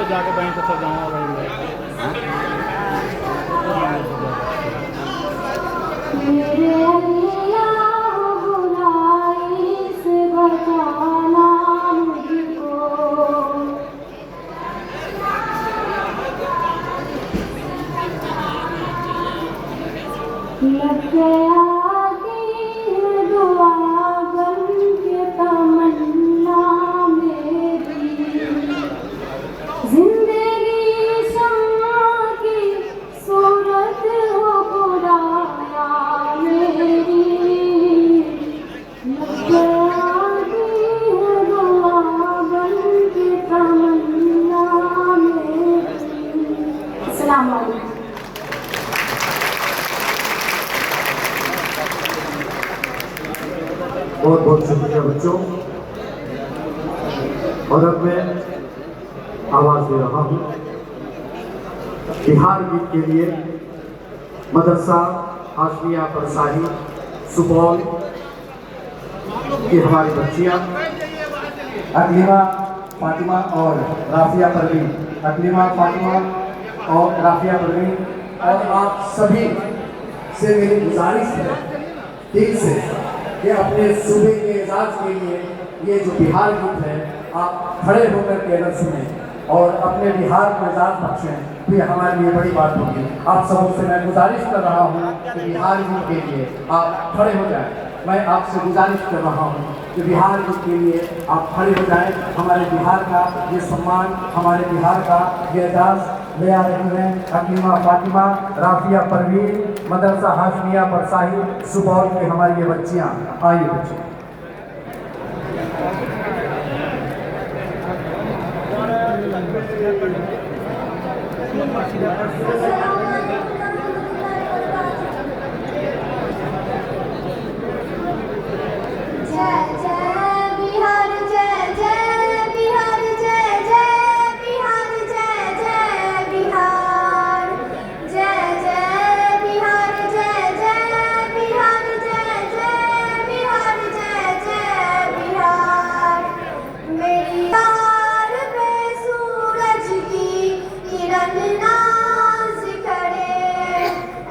जाके बैंक से जाऊँगा मेरे अल्लाह बुराई से बचाना मुझको, लग गया दीन दुआ बन के तमन्ना मेरी, जिंदगी शम्मा की सूरत हो खुदाया मेरी, लग गया दीन दुआ बन के तमन्ना मेरी। अस्सलाम वालेकुम। बहुत बहुत शुक्रिया बच्चों। और अब मैं आवाज दे रहा हूँ बिहार गीत के लिए मदरसा हाशमिया परसाही सुपौल की हमारी बच्चियाँ अकलीमा फातिमा और राफिया परवीन, अकलीमा फातिमा और राफिया परवीन, और आप सभी से मेरी गुजारिश है दिल से कि अपने सूबे के एजाज के लिए ये जो बिहार गीत है आप खड़े होकर के अगर सुने और अपने बिहार को एजाज बख्शें तो ये हमारे लिए बड़ी बात होगी। आप सबों से मैं गुजारिश कर रहा हूँ कि बिहार गीत के लिए आप खड़े हो जाएं। मैं आपसे गुजारिश कर रहा हूँ कि बिहार गीत के लिए आप खड़े हो जाएं। हमारे बिहार का ये सम्मान, हमारे बिहार का ये एजाज ले आ रही हैं अकलीमा फातिमा, राफिया परवीन, मदरसा हाशमिया परसाही सुपौल की हमारी ये बच्चियाँ। आइए बच्चे।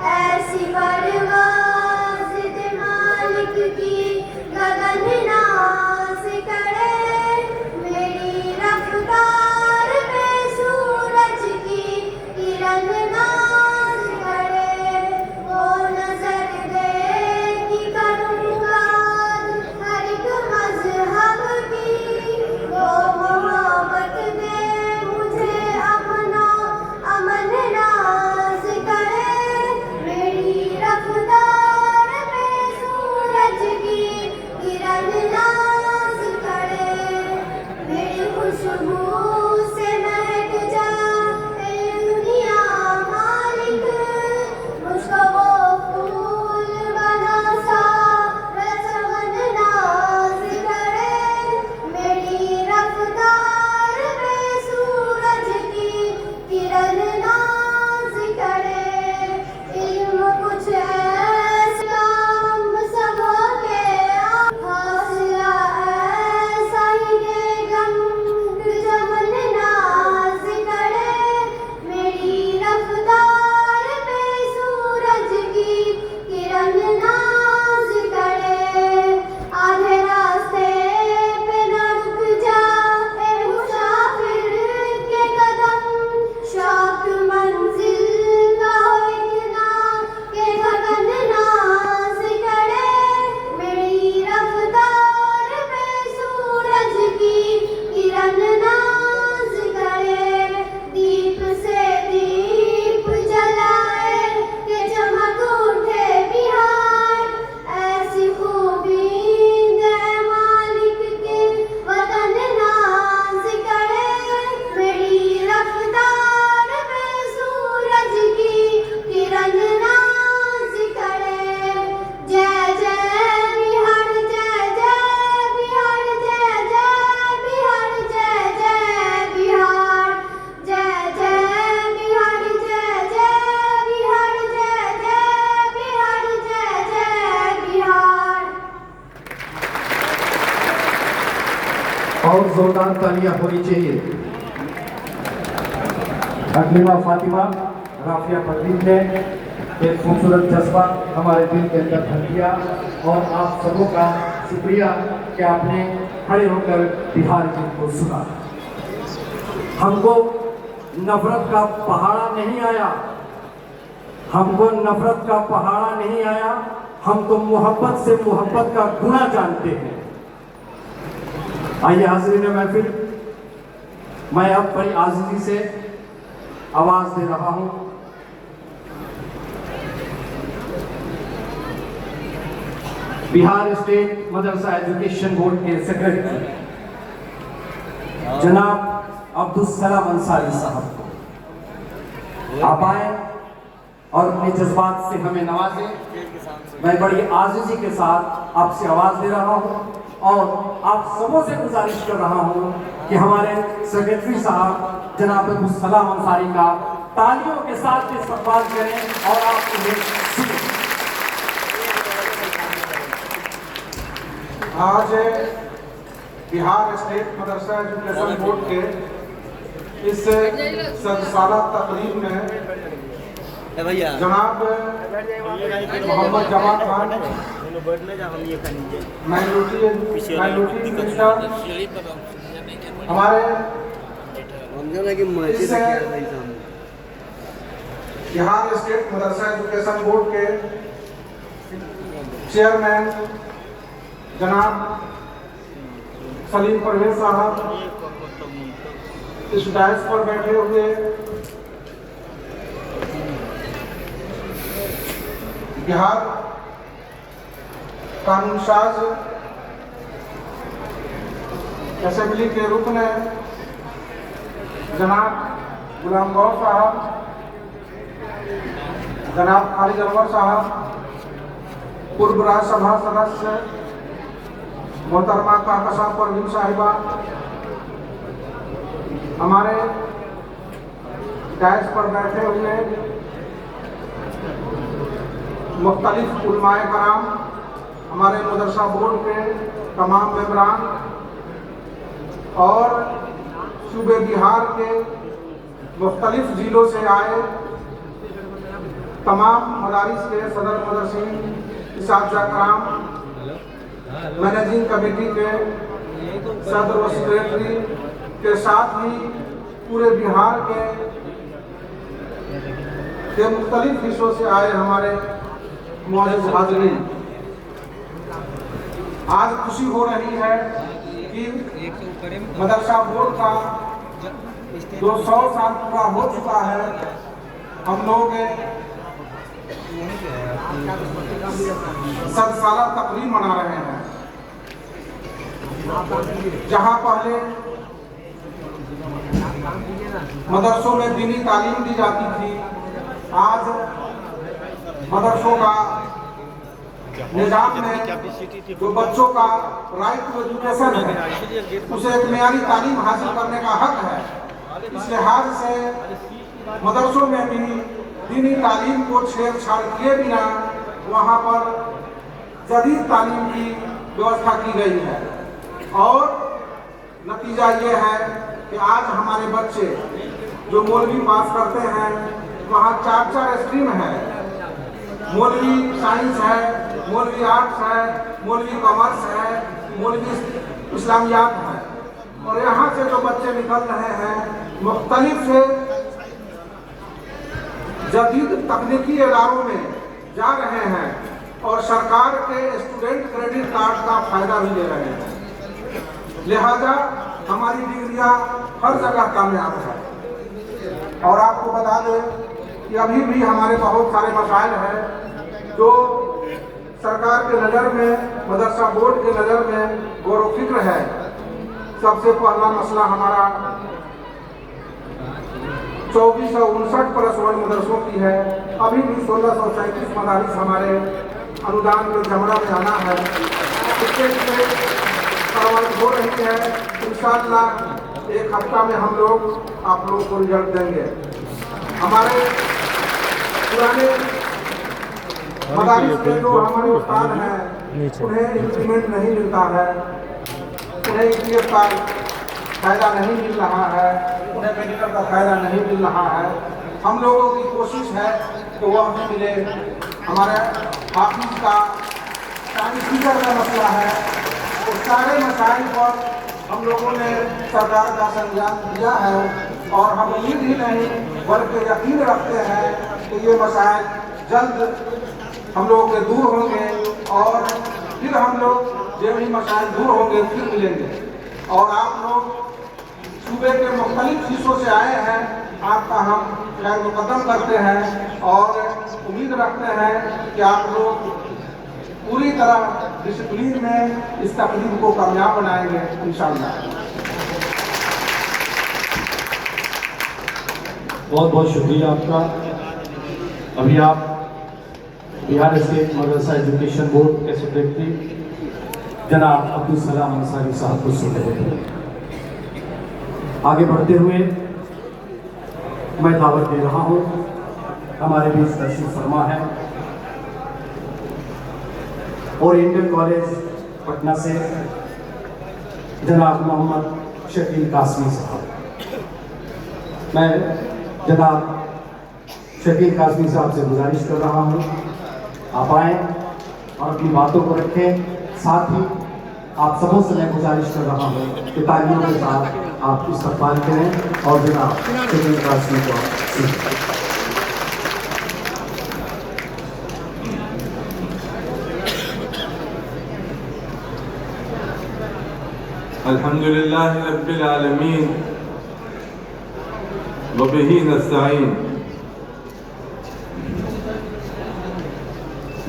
ऐसी परवाज़ मालिक की गगन ना जोरदार तालियां होनी चाहिए। अकलीमा फातिमा राफिया परवीन ने एक खूबसूरत जज्बा हमारे दिल के अंदर भर दिया और आप सबों का शुक्रिया कि आपने खड़े होकर बिहार गीत को सुना। हमको नफरत का पहाड़ा नहीं आया, हमको नफरत का पहाड़ा नहीं आया, हम तो मोहब्बत से मोहब्बत का गुना जानते हैं। आइए हाज़रीन महफिल, मैं अब बड़ी आज़िज़ी से आवाज़ दे रहा हूँ। बिहार स्टेट मदरसा एजुकेशन बोर्ड के सेक्रेटरी जनाब अब्दुल सलाम अंसारी साहब को आप आए और अपने जज्बात से हमें नवाजें। मैं बड़ी आज़िज़ी के साथ आपसे आवाज़ दे रहा हूँ और आप सबों से गुजारिश कर रहा हूँ कि हमारे सेक्रेटरी साहब जनाब अब्दुल सलाम अंसारी का तालियों के साथ इस्तकबाल करें और आप उन्हें सुनें। आज बिहार स्टेट मदरसा एजुकेशन बोर्ड के इस सदसाला तकरीब में जनाब मोहम्मद जमाल खान माइनॉरिटी मिनिस्टर हमारे बिहार स्टेट मदरसा एजुकेशन बोर्ड के चेयरमैन जनाब सलीम परवेज साहब, इस डायस पर बैठे हुए बिहार कानून साज असेंबली के रुकन जनाब गुलाम गौर साहब, जनाब खालिद अनवर साहब, पूर्व राज्यसभा सदस्य मोहतरमा काकसा परवीन साहिबा, हमारे डायस पर बैठे हुए मुख्तलिफ उलमाए कराम, हमारे मदरसा बोर्ड के तमाम मेंबरान और सूबे बिहार के मुख्तलिफ जिलों से आए तमाम मदारिस के सदर मदरसीन, इसातिज़ा कराम, मैनेजिंग कमेटी के सदर व सेक्रेटरी के साथ ही पूरे बिहार के मुख्तलिफ हिस्सों से आए हमारे मौजूद हाज़रीन, आज खुशी हो रही है कि मदरसा बोर्ड का 200 साल पूरा हो चुका है। हम लोग सदसाला तकरीब मना रहे हैं। जहां पहले मदरसों में दीनी तालीम दी जाती थी, आज मदरसों का निजाम में जो बच्चों का राइट टू एजुकेशन है, उसे एक मेयारी तालीम हासिल करने का हक है। इस लिहाज से मदरसों में भी दीनी तालीम को छेड़छाड़ किए बिना वहाँ पर जदीद तालीम की व्यवस्था की गई है और नतीजा ये है कि आज हमारे बच्चे जो मौलवी पास करते हैं, वहाँ 4 स्ट्रीम है, मौलवी साइंस है, मौलवी आर्ट्स है, मौलवी कॉमर्स है, मौलवी इस्लामियात है और यहाँ से जो बच्चे निकल रहे हैं मुख्तलिफ से जदीद तकनीकी इदारों में जा रहे हैं और सरकार के स्टूडेंट क्रेडिट कार्ड का फायदा भी ले रहे हैं। लिहाजा हमारी डिग्रियां हर जगह कामयाब है। और आपको बता दें कि अभी भी हमारे बहुत सारे मसाइल हैं जो सरकार के नज़र में, मदरसा बोर्ड के नज़र में गौर फिक्र है। सबसे पहला मसला हमारा 2459 मदरसों की है। अभी भी 1637 मदारिस हमारे अनुदान के जमरा में आना है। इसके लिए कार्रवाई हो रही है। इंशाअल्लाह एक हफ्ता में हम लोग आप लोगों को रिजल्ट देंगे। हमारे पुराने मदारिस के जो हमारे उस्ताद हैं, उन्हें इंक्रीमेंट नहीं मिलता है, उन्हें EPF कार्ड फ़ायदा नहीं मिल रहा है, उन्हें मेडिकल का फ़ायदा नहीं मिल रहा है। हम लोगों की कोशिश है कि वह भी मिले। हमारे हाफिज का सारी फीचर का मसला है, उस सारे मसाइल पर हम लोगों ने सरकार का संज्ञान दिया है और हम उम्मीद ही नहीं बल्कि यकीन रखते हैं कि ये मसाइल जल्द हम लोगों के दूर होंगे और फिर हम लोग जब ही मसाइल दूर होंगे फिर मिलेंगे। और आप लोग सूबे के मुख्तलिफ हिस्सों से आए हैं, आपका हम खैर मुकद्दम करते हैं और उम्मीद रखते हैं कि आप लोग पूरी तरह डिसिप्लिन में इस तकरीब को कामयाब बनाएंगे इंशाअल्लाह। बहुत बहुत शुक्रिया आपका। अभी आप बिहार स्टेट मदरसा एजुकेशन बोर्ड के सेक्रेटरी जनाब अब्दुल सलाम अंसारी साहब को सुन रहे थे। आगे बढ़ते हुए मैं दावत दे रहा हूँ, हमारे बीच तशरीफ फरमा है ओरिएंटल कॉलेज पटना से जनाब मोहम्मद शकील कासमी साहब। मैं जनाब शकील कासमी साहब से गुजारिश कर रहा हूँ आप आएँ और अपनी बातों को रखें। साथ ही आप सबों से मैं गुजारिश कर रहा हूँ कि तालियों के साथ आप इस्तकबाल करें और जनाब शकील कासमी को सीखें। अल्हम्दुलिल्लाह रब्बिल आलमीन व बिही नस्तईन।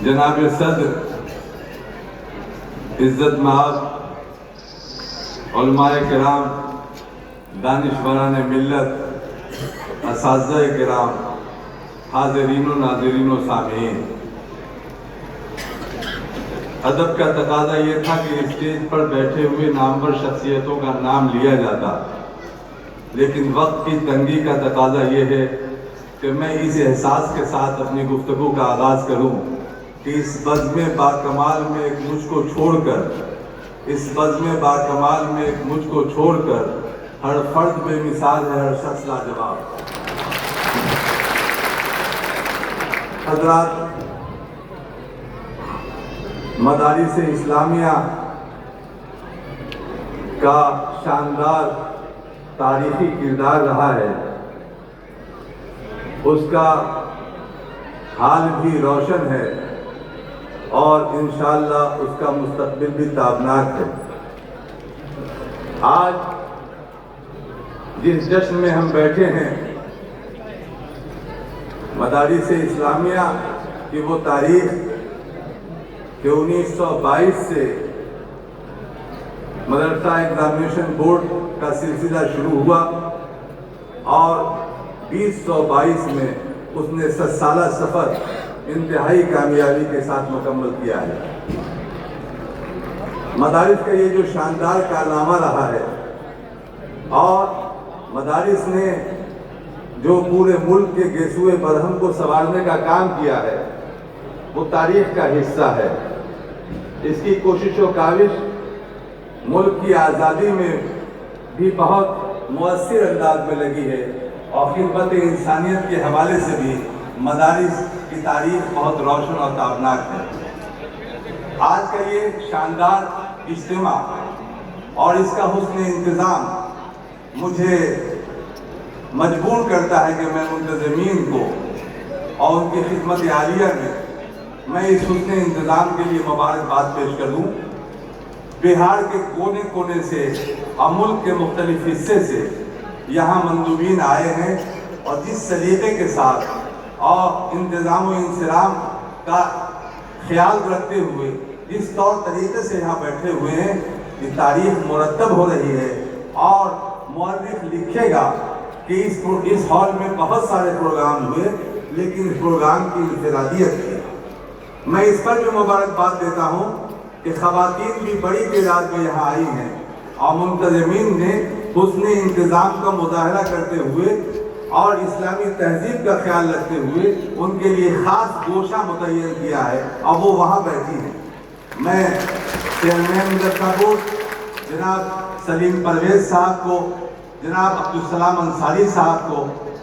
जनाब सदर, इज़्ज़त माब, उलमाए किराम, दानिशवरान मिल्लत, असातिज़ाए किराम, हाज़रीन व नाज़रीन व सामीन। अदब का तकाज़ा ये था कि स्टेज पर बैठे हुए नामवर शख्सियतों का नाम लिया जाता, लेकिन वक्त की तंगी का तकाज़ा ये है कि मैं इस एहसास के साथ अपनी गुफ्तगू का आगाज़ करूं कि इस बज़्म बाकमाल में एक मुझको छोड़कर हर फर्द बेमिसाल है, हर शख्स लाजवाब। हज़रात, मदारिस इस्लामिया का शानदार तारीखी किरदार रहा है, उसका हाल भी रोशन है और इंशाअल्लाह उसका मुस्तक़बिल भी ताबनाक है। आज जिस जश्न में हम बैठे हैं, मदारिस इस्लामिया की वो तारीख कि 1922 से मदरसा एग्जामिनेशन बोर्ड का सिलसिला शुरू हुआ और 2022 में उसने 7 साला सफ़र इंतहाई कामयाबी के साथ मुकम्मल किया है। मदारिस का ये जो शानदार कारनामा रहा है और मदारिस ने जो पूरे मुल्क के गेसुए बरहम को संवारने का काम किया है, वो तारीख का हिस्सा है। इसकी कोशिश व काविश मुल्क की आज़ादी में भी बहुत मुअस्सिर अंदाज में लगी है और खिदमत इंसानियत के हवाले से भी मदारिस की तारीख बहुत रोशन और ताबनाक है। आज का ये शानदार इज्तिमा और इसका हुस्न इंतज़ाम मुझे मजबूर करता है कि मैं मुंतज़मीन को और उनकी खिदमत आलिया में मैं इस हुस्न इंतज़ाम के लिए मुबारकबाद पेश कर दूँ। बिहार के कोने कोने से और मुल्क के मुख्तलिफ हिस्से से यहाँ मंदूबीन आए हैं और जिस सलीक़े के साथ और इंतज़ाम व इंसराम का ख्याल रखते हुए जिस तौर तरीके से यहाँ बैठे हुए हैं, ये तारीख मुरतब हो रही है और मौलिफ लिखेगा कि इस हॉल में बहुत सारे प्रोग्राम हुए, लेकिन इस प्रोग्राम की इंफरादियत थी। मैं इस पर भी मुबारकबाद देता हूँ कि ख़वातीन भी बड़ी तादाद में यहाँ आई हैं और मुंतज़मीन ने हुस्न इंतज़ाम का मुज़ाहरा करते हुए और इस्लामी तहज़ीब का ख्याल रखते हुए उनके लिए ख़ास गोशा मुतय्यन किया है और वो वहाँ बैठी हैं। मैं चेयरमैन मदरसा बोर्ड जनाब सलीम परवेज साहब को, जनाब अब्दुल सलाम अंसारी साहब को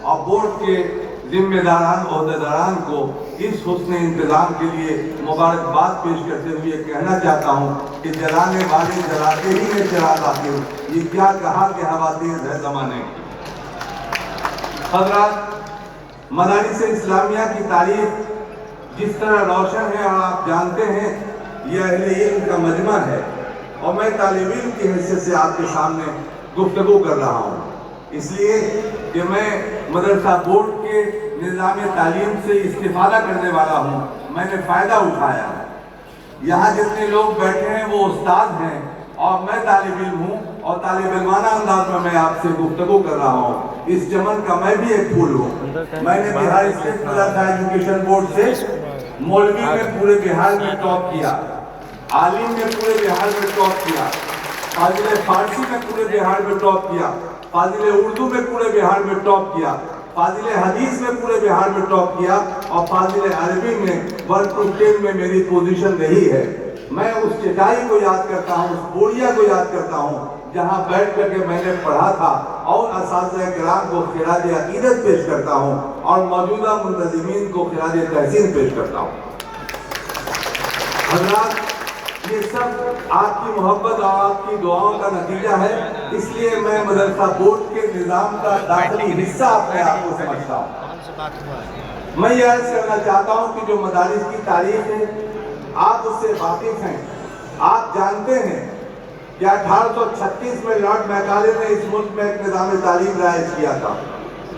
और बोर्ड के जिम्मेदारान ओहदेदारान को इस हुस्न इंतजाम के लिए मुबारकबाद पेश करते हुए कहना चाहता हूँ कि जलाने वाले जलाते ही में चला लाते हो, ये क्या कहा कि हवा तेज है ज़माने। हज़रात, मदारिस इस्लामिया की तारीफ जिस तरह रोशन है और आप जानते हैं यह अहले इल्म का मजमा है और मैं तालिब इल्म की हैसियत से आपके सामने गुफ्तगू कर रहा हूँ, इसलिए कि मैं मदरसा बोर्ड के निज़ाम तालीम से इस्तिफादा करने वाला हूँ। मैंने फ़ायदा उठाया है। यहाँ जितने लोग बैठे हैं वो उस्ताद हैं और मैं तालिब इल्म हूँ और तालिब इल्माना अंदाज में मैं आपसे गुफ्तगू कर रहा हूँ। इस चमन का मैं भी एक फूल हूँ। मैंने बिहार स्टेट मदरसा एजुकेशन बोर्ड से मौलवी में पूरे बिहार में टॉप किया, आलिम में पूरे बिहार में टॉप किया, फाजिल फारसी में पूरे बिहार में टॉप किया, फाजिल उर्दू में पूरे बिहार में टॉप किया, फाजिल हदीस में पूरे बिहार में टॉप किया और फाजिल अरबी में 1 to 10 में मेरी पोजीशन रही है। मैं उस चटाई को याद करता हूँ, उस बोरिया को याद करता हूँ जहाँ बैठ करके मैंने पढ़ा था और असातिज़ा किराम को खिराज अकीदत पेश करता हूँ और मौजूदा मुंतज़िमीन को खिराज तहसीन पेश करता हूँ। हज़रात, ये सब आपकी मोहब्बत और आपकी दुआओं का नतीजा है, इसलिए मैं मदरसा बोर्ड के निज़ाम का दाखिली हिस्सा अपने आप को समझता हूँ। मैं ये अर्ज़ करना चाहता हूँ कि जो मदारिस की तारीख है आप उससे वाकिफ हैं। आप जानते हैं कि 1836 में लॉर्ड मैकाले ने इस मुल्क में एक निज़ाम तालीम राइज किया था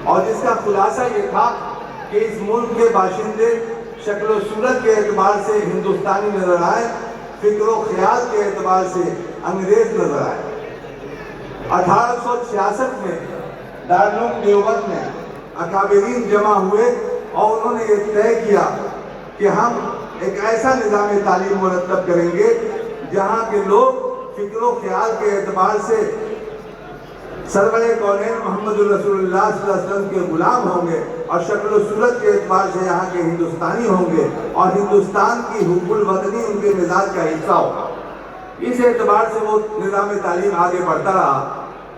और जिसका खुलासा ये था कि इस मुल्क के बाशिंदे शक्ल सूरत के एतबार से हिंदुस्तानी नजर आए, फिक्र ख्याल के एतबार से अंग्रेज नजर आए। 1866 में दारुल देवबंद में अकाबिरीन जमा हुए और उन्होंने ये तय किया कि हम एक ऐसा निज़ाम तालीम मुरतब करेंगे जहाँ के लोग फिक्र ख्याल के एतबार से सरवरे कौनैन मोहम्मद रसूलुल्लाह सल्लल्लाहु अलैहि वसल्लम के गुलाम होंगे और शक्ल सूरत के एतबार से यहाँ के हिंदुस्तानी होंगे और हिंदुस्तान की हुब्बुल वतनी उनके मिजाज का हिस्सा होगा। इस एतबार से वो निज़ाम तालीम आगे बढ़ता रहा।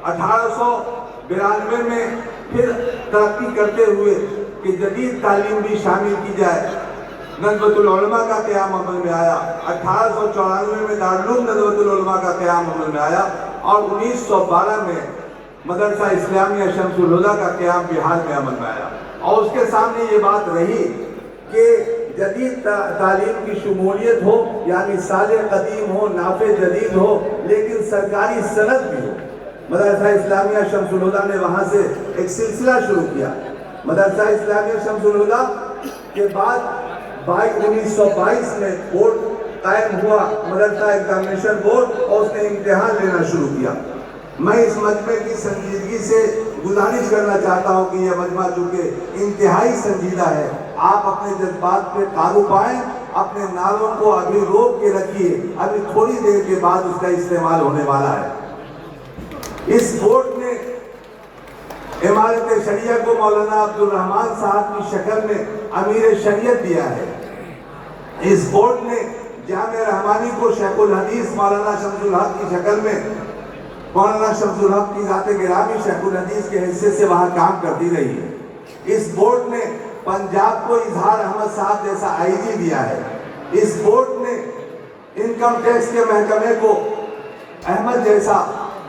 1892 में फिर तरक्की करते हुए कि जदीद तालीम भी शामिल की जाए, नज़्वतुल उलमा का क़याम अमल में आया। 1894 में दारुल नज़्वतुल उलमा का क़याम अमल में आया और 1912 में मदरसा इस्लामिया शम्सुल हुदा का क़याम बिहार में अमल में आया। और उसके सामने ये बात रही कि जदीद तालीम की शुमूलियत हो, यानी साले कदीम हो, नाफे जदीद हो, लेकिन सरकारी सनद भी हो। मदरसा इस्लामिया शम्सुल हुदा ने वहाँ से एक सिलसिला शुरू किया। मदरसा इस्लामिया शम्सुल हुदा के बाद 1922 में बोर्ड कायम हुआ, मदरसा एग्जामिनेशन बोर्ड, और उसने इम्तिहान लेना शुरू किया। मैं इस मजमे की संजीदगी से गुजारिश करना चाहता हूँ कि यह मजमा चूँकि इंतहाई संजीदा है, आप अपने जज्बात पे काबू पाएं, अपने नालों को अभी रोक के रखिए, अभी थोड़ी देर के बाद उसका इस्तेमाल होने वाला है। इस बोर्ड ने इमारत शरिया को मौलाना अब्दुल रहमान साहब की शक्ल में अमीर शरीयत दिया है। इस बोर्ड ने जामे रहमानी को शेखुल हदीस मौलाना शम्सुल हक की शक्ल में, मौलाना शम्सुल हक की ज़ात गिरामी शेखुल हदीस के हिस्से से वहाँ काम करती रही है। इस बोर्ड ने पंजाब को इजहार अहमद साहब जैसा आईजी दिया है। इस बोर्ड ने इनकम टैक्स के महकमे को अहमद जैसा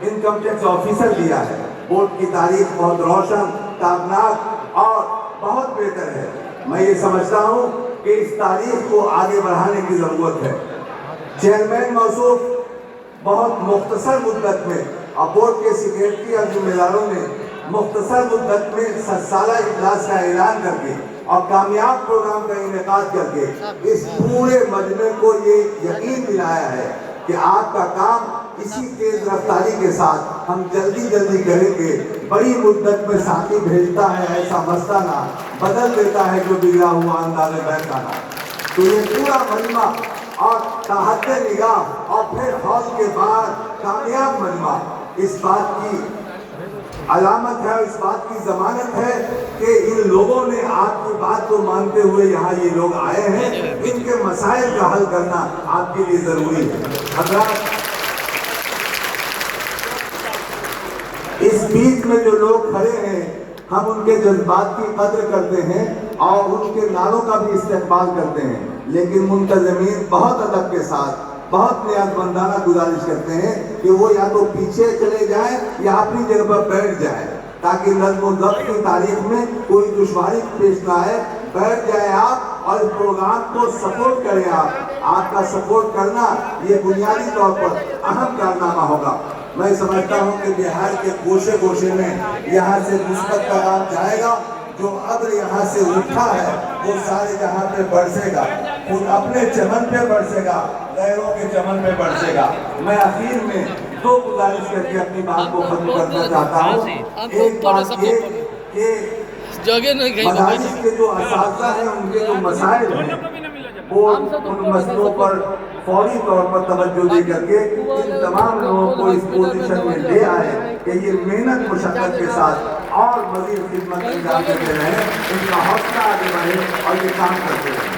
इनकम टैक्स ऑफिसर दिया है। बोर्ड की तारीख बहुत रोशन, ताबनाक और बहुत बेहतर है। मैं ये समझता हूँ कि इस तारीख को आगे बढ़ाने की ज़रूरत है। चेयरमैन मौसूफ बहुत मुख्तसर मुद्दत में और बोर्ड के सेक्रेटरी और जिम्मेदारों ने मुख्तसर मुद्दत में 7 साला इजलास का ऐलान करके और कामयाब प्रोग्राम का इनेकाद करके इस पूरे मजमे को ये यकीन दिलाया है कि आपका काम इसी तेज रफ्तारी के साथ हम जल्दी करेंगे। बड़ी मुद्दत में साथी भेजता है ऐसा मस्ताना, बदल देता है जो बिगड़ा हुआ अंदाज़े बैठाना। तो ये पूरा मजमा और ताहत निगाह और फिर हौस के बाद कामयाब मजमा इस बात की अलामत है, इस बात की जमानत है कि इन लोगों ने आपकी बात को मानते हुए यहाँ ये लोग आए हैं। इनके मसाइल का हल करना आपके लिए ज़रूरी है। हज़रात, बीच में जो लोग खड़े हैं, हम उनके जज्बात की कद्र करते हैं और उनके नारों का भी इस्तेमाल करते हैं, लेकिन मुंतज़मीन बहुत अदब के साथ, बहुत नियाज़मंदाना गुजारिश करते हैं कि वो या तो पीछे चले जाएं या अपनी जगह पर बैठ जाएं, ताकि नज़्म ज़ब्त की तारीख में कोई दुश्वारी पेश ना आए। बैठ जाए आप और इस प्रोग्राम को सपोर्ट करें। आपका सपोर्ट करना ये बुनियादी तौर पर अहम कारनामा होगा। मैं समझता हूँ कि बिहार के गोशे गोशे में यहाँ से मुस्बत पैगाम जाएगा। जो अब्र यहाँ से उठा है वो सारे जहाँ पे बरसेगा, खुद अपने चमन पे बरसेगा, गैरों के चमन पे बरसेगा। मैं आखिर में दो गुजारिश करके अपनी बात को खत्म करना चाहता हूँ। एक बात ये कि मदारिस के जो असातिज़ा हैं, उनके जो मसाइल हैं, वो उन मसलों पर फौरी तौर पर तवज्जो दे करके इन तमाम लोगों को इस पोजीशन में ले आए कि ये मेहनत मुशक्क़त के साथ और मज़ीद खिदमत अंजाम देते रहें, इनका हौसला आगे बढ़े और ये काम करते रहें।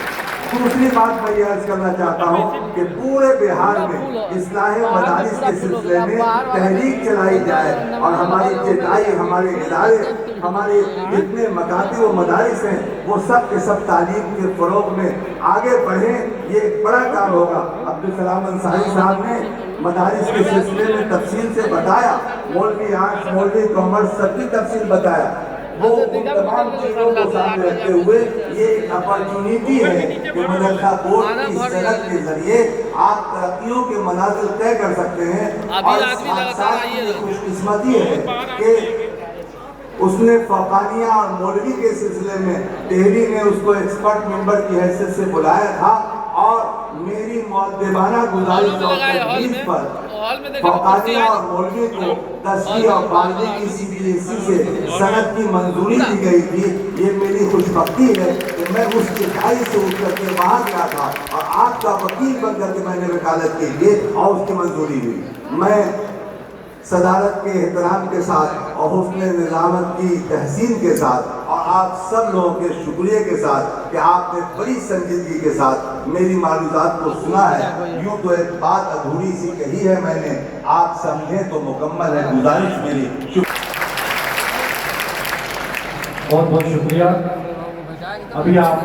दूसरी बात मैं ये अर्ज करना चाहता हूँ कि पूरे बिहार में इस्लाह मदारिस के सिलसिले में तहरीक चलाई जाए और हमारी चेताई, हमारे इदारे, हमारे जितने मकाती व मदारिस हैं, वो सब के सब तालीम के फ़रोग़ में आगे बढ़ें। ये एक बड़ा काम होगा। अब्दुल सलाम अंसारी साहब ने मदारिस के सिलसिले में तफसील से बताया, मौलवी आर्ट्स, मौलवी कॉमर्स, सबकी तफसील बताया। वो उन तमाम चीज़ों को सामने रखते हुए ये एक अपॉर्चुनिटी है कि मदरसा बोर्ड की सनद के जरिए आप तरक्कियों के मनाजिल तय कर सकते हैं। और साथ ही खुशकिस्मती है कि उसने फ़ौक़ानिया और मौलवी के सिलसिले में टेहरी ने उसको एक्सपर्ट मेंबर की हैसियत से बुलाया था और मेरी मुअद्दिबाना गुजारिश पर फ़ौक़ानिया और मौलवी को 10वीं और 12वीं की CBSE से सनद की मंजूरी दी गई थी। ये मेरी खुशबख्ती है कि मैं उस इकाई से उठ करके वहाँ गया था और आपका वकील बन करके मैंने वकालत की थी और उसकी मंजूरी हुई। मैं सदारत के एहतराम के साथ और हुस्न निज़ामत की तहसीन के साथ और आप सब लोगों के शुक्रिया के साथ कि आपने बड़ी संजीदगी के साथ मेरी मालूमात को सुना है। यूँ तो एक बात अधूरी सी कही है मैंने, आप समझें तो मुकम्मल है। गुजारिश मेरी बहुत बहुत शुक्रिया। अभी आप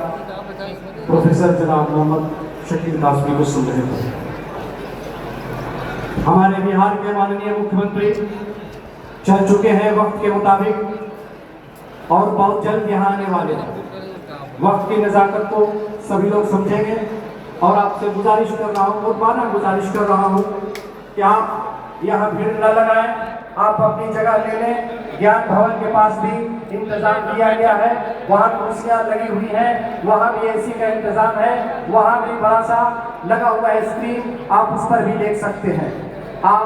प्रोफेसर जनाब मोहम्मद शकील कासमी को सुन रहे थे। हमारे बिहार के माननीय मुख्यमंत्री चल चुके हैं वक्त के मुताबिक और बहुत जल्द यहाँ आने वाले हैं। वक्त की नज़ाकत को सभी लोग समझेंगे और आपसे गुजारिश कर रहा हूँ, मुबाना गुजारिश कर रहा हूँ कि आप यहाँ भीड़ न लगाएं, आप अपनी जगह ले लें। ज्ञान भवन के पास भी इंतजाम किया गया है, वहाँ कुर्सियाँ लगी हुई हैं, वहाँ भी AC का इंतजाम है, वहाँ भी बड़ा सा लगा हुआ है स्क्रीन, आप उस पर भी देख सकते हैं। आप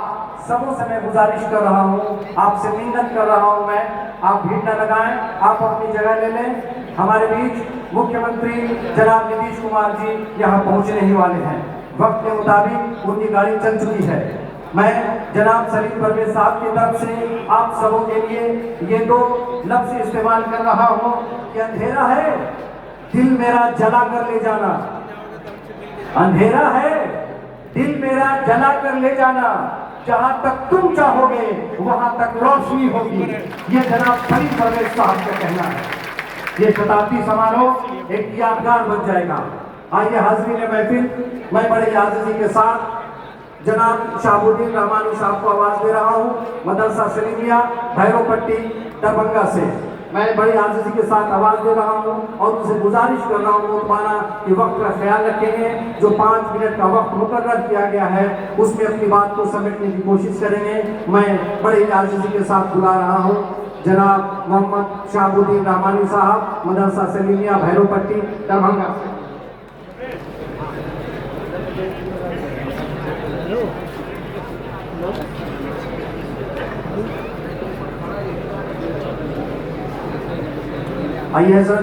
सबों से मैं गुजारिश कर रहा हूँ, आपसे मिन्नत कर रहा हूँ मैं, आप भीड़ न लगाएं, आप अपनी जगह ले लें। हमारे बीच मुख्यमंत्री जनाब नीतीश कुमार जी यहाँ पहुँचने ही वाले हैं। वक्त के मुताबिक उनकी गाड़ी चल चुकी है। मैं जनाब सलीम परवेज साहब की तरफ से आप सबों के लिए ये दो लफ्ज़ इस्तेमाल कर रहा हूँ कि अंधेरा है दिल मेरा जला कर ले जाना, अंधेरा है दिल मेरा जला कर ले जाना, जहाँ तक तुम चाहोगे वहाँ तक रोशनी होगी। ये जनाब सलीम परवेज साहब का कहना है। ये शताब्दी समारोह एक यादगार बन जाएगा। आइए हाज़रीन महफिल, मैं बड़े आज़िज़ी के साथ जनाब शाहबुद्दीन रहमानी साहब को आवाज़ दे रहा हूँ, मदरसा सलीमिया भैरोपट्टी दरभंगा से। मैं बड़ी आज़िज़ी के साथ आवाज़ दे रहा हूँ और उनसे गुजारिश कर रहा हूँ मुतमाना कि वक्त का ख्याल रखेंगे। जो 5 मिनट का वक्त मुकर्रर किया गया है उसमें अपनी बात को समेटने की कोशिश करेंगे। मैं बड़ी आज़िज़ी के साथ बुला रहा हूँ जनाब मोहम्मद शाहबुद्दीन रहमानी साहब, मदरसा सलीमिया भैरोपट्टी दरभंगा। आइए सर,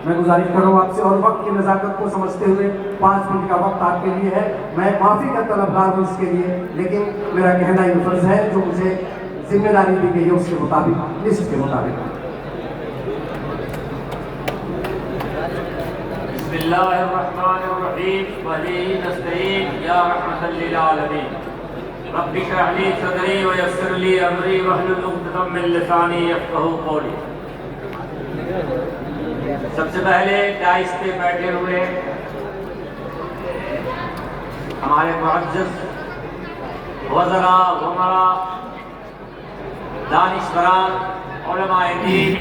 मैं गुजारिश कर रहा हूँ आपसे और वक्त की नज़ाकत को समझते हुए 5 मिनट का वक्त आपके लिए है। मैं माफ़ी का तलबगार हूँ इसके लिए, लेकिन मेरा कहना ये फर्ज है जो मुझे जिम्मेदारी दी गई है उसके मुताबिक, लिस्ट के मुताबिक। बिस्मिल्लाहिर्रहमानिर्रहीम वली नस्तईन या रहमतल लिल आलमीन रब्बि इश्रह ली सदरी व यस्सिर ली अमरी वहलुल उक़दतम मिन लिसानी यफ़क़हू क़ौली। सबसे पहले डाइस पे बैठे हुए हमारे मुअज़्ज़ज़ वज़रा उमरा दानिशवरान उलमाए दीन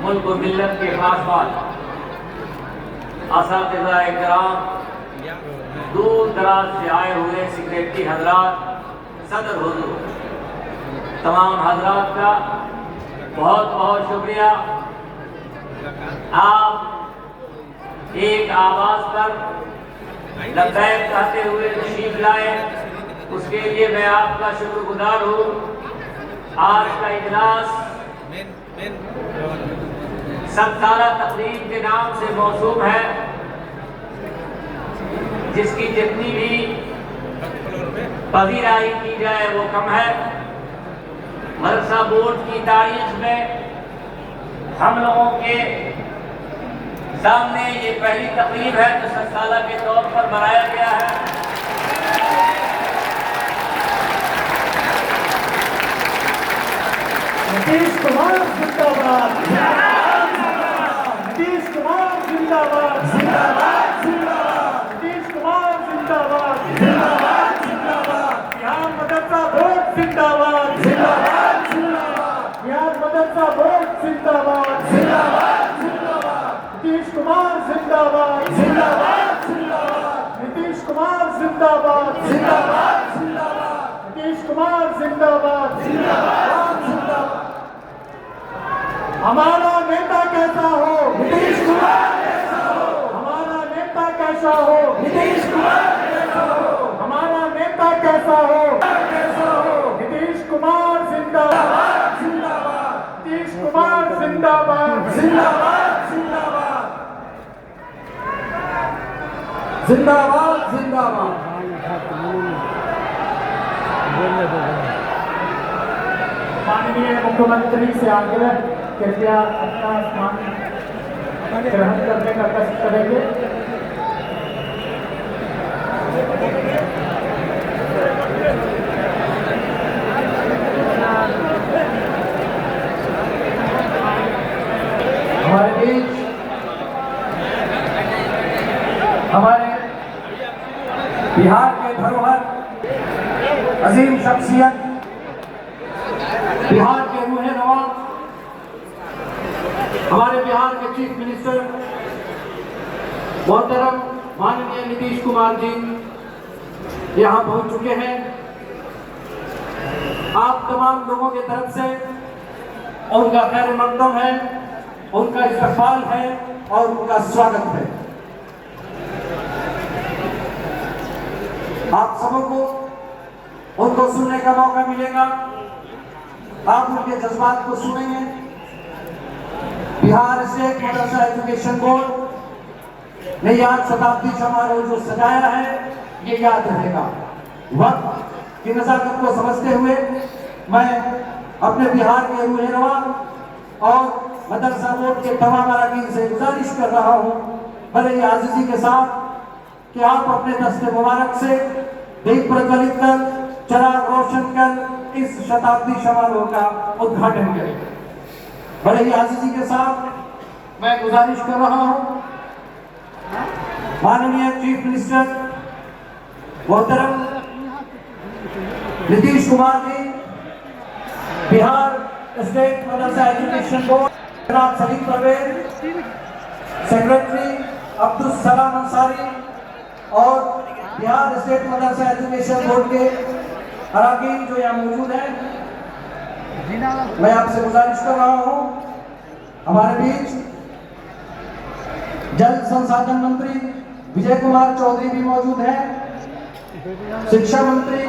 मुल्क व मिल्लत के खासबान असातिज़ाए किराम दूर दराज से आए हुए सेक्रेटरी हजरात सदर हुजूर तमाम हजरात का बहुत बहुत शुक्रिया। आप एक आवाज़ पर लब्बैक कहते हुए तशरीफ लाए, उसके लिए मैं आपका शुक्रगुजार हूँ। आज का इजलास सत्तारा तकरीब के नाम से मौसूम है, जिसकी जितनी भी पजीराई की जाए वो कम है। मदरसा बोर्ड की तारीख में हम लोगों के सामने ये पहली तकरीब है जो सत्ताला के तौर पर मनाया गया है। नीतीश कुमार जिंदाबाद, नीतीश कुमार जिंदाबाद, नीतीश कुमार जिंदाबाद, बिहार मदरसा बोर्ड जिंदाबाद, बिहार मदरसा बोर्ड जिंदाबाद, नीतीश कुमार जिंदाबाद, नीतीश कुमार जिंदाबाद, नीतीश कुमार जिंदाबाद। हमारा नेता कैसा हो, नीतीश कुमार कैसा हो। हमारा नेता कैसा हो, नीतीश कुमार कैसा हो। हमारा नेता कैसा हो, नीतीश कुमार जिंदाबाद, नीतीश कुमार जिंदाबाद, जिंदाबाद, जिंदाबाद। माननीय मुख्यमंत्री से आग्रह, कृपया अपना स्थान ग्रहण करने का कष्ट करेंगे। हमारे बीच हमारे बिहार के धरोहर अजीम शख्सियत, बिहार के रूहे रवा, हमारे बिहार के चीफ मिनिस्टर मोहतरम माननीय नीतीश कुमार जी यहाँ पहुंच चुके हैं। आप तमाम लोगों की तरफ से उनका खैर मकदम है, उनका इस्तकबाल है और उनका स्वागत है। आप सबों को उनको सुनने का मौका मिलेगा, आप उनके जज्बात को सुनेंगे। बिहार स्टेट मदरसा एजुकेशन बोर्ड ने आज शताब्दी समारोह जो सजाया है ये याद रहेगा। वक्त की नजाकत को समझते हुए मैं अपने बिहार के रूहे रवा और मदरसा बोर्ड के तमाम अरकान से गुजारिश कर रहा हूँ बड़े ही आजिज़ी के साथ कि आप अपने दस्ते मुबारक से दीप प्रज्वलित कर, चिराग रोशन कर इस शताब्दी समारोह का उद्घाटन करें। बड़े ही आजिज़ी के साथ मैं गुजारिश कर रहा हूँ माननीय चीफ मिनिस्टर मोहतरम नीतीश कुमार जी, बिहार स्टेट मदरसा एजुकेशन बोर्ड जनाब सलीम परवेज, सेक्रेटरी अब्दुल सलाम अंसारी और बिहार स्टेट मदरसा एजुकेशन बोर्ड के अरकान जो यहाँ मौजूद हैं, मैं आपसे गुजारिश कर रहा हूँ हमारे बीच जल संसाधन मंत्री विजय कुमार चौधरी भी मौजूद हैं, शिक्षा मंत्री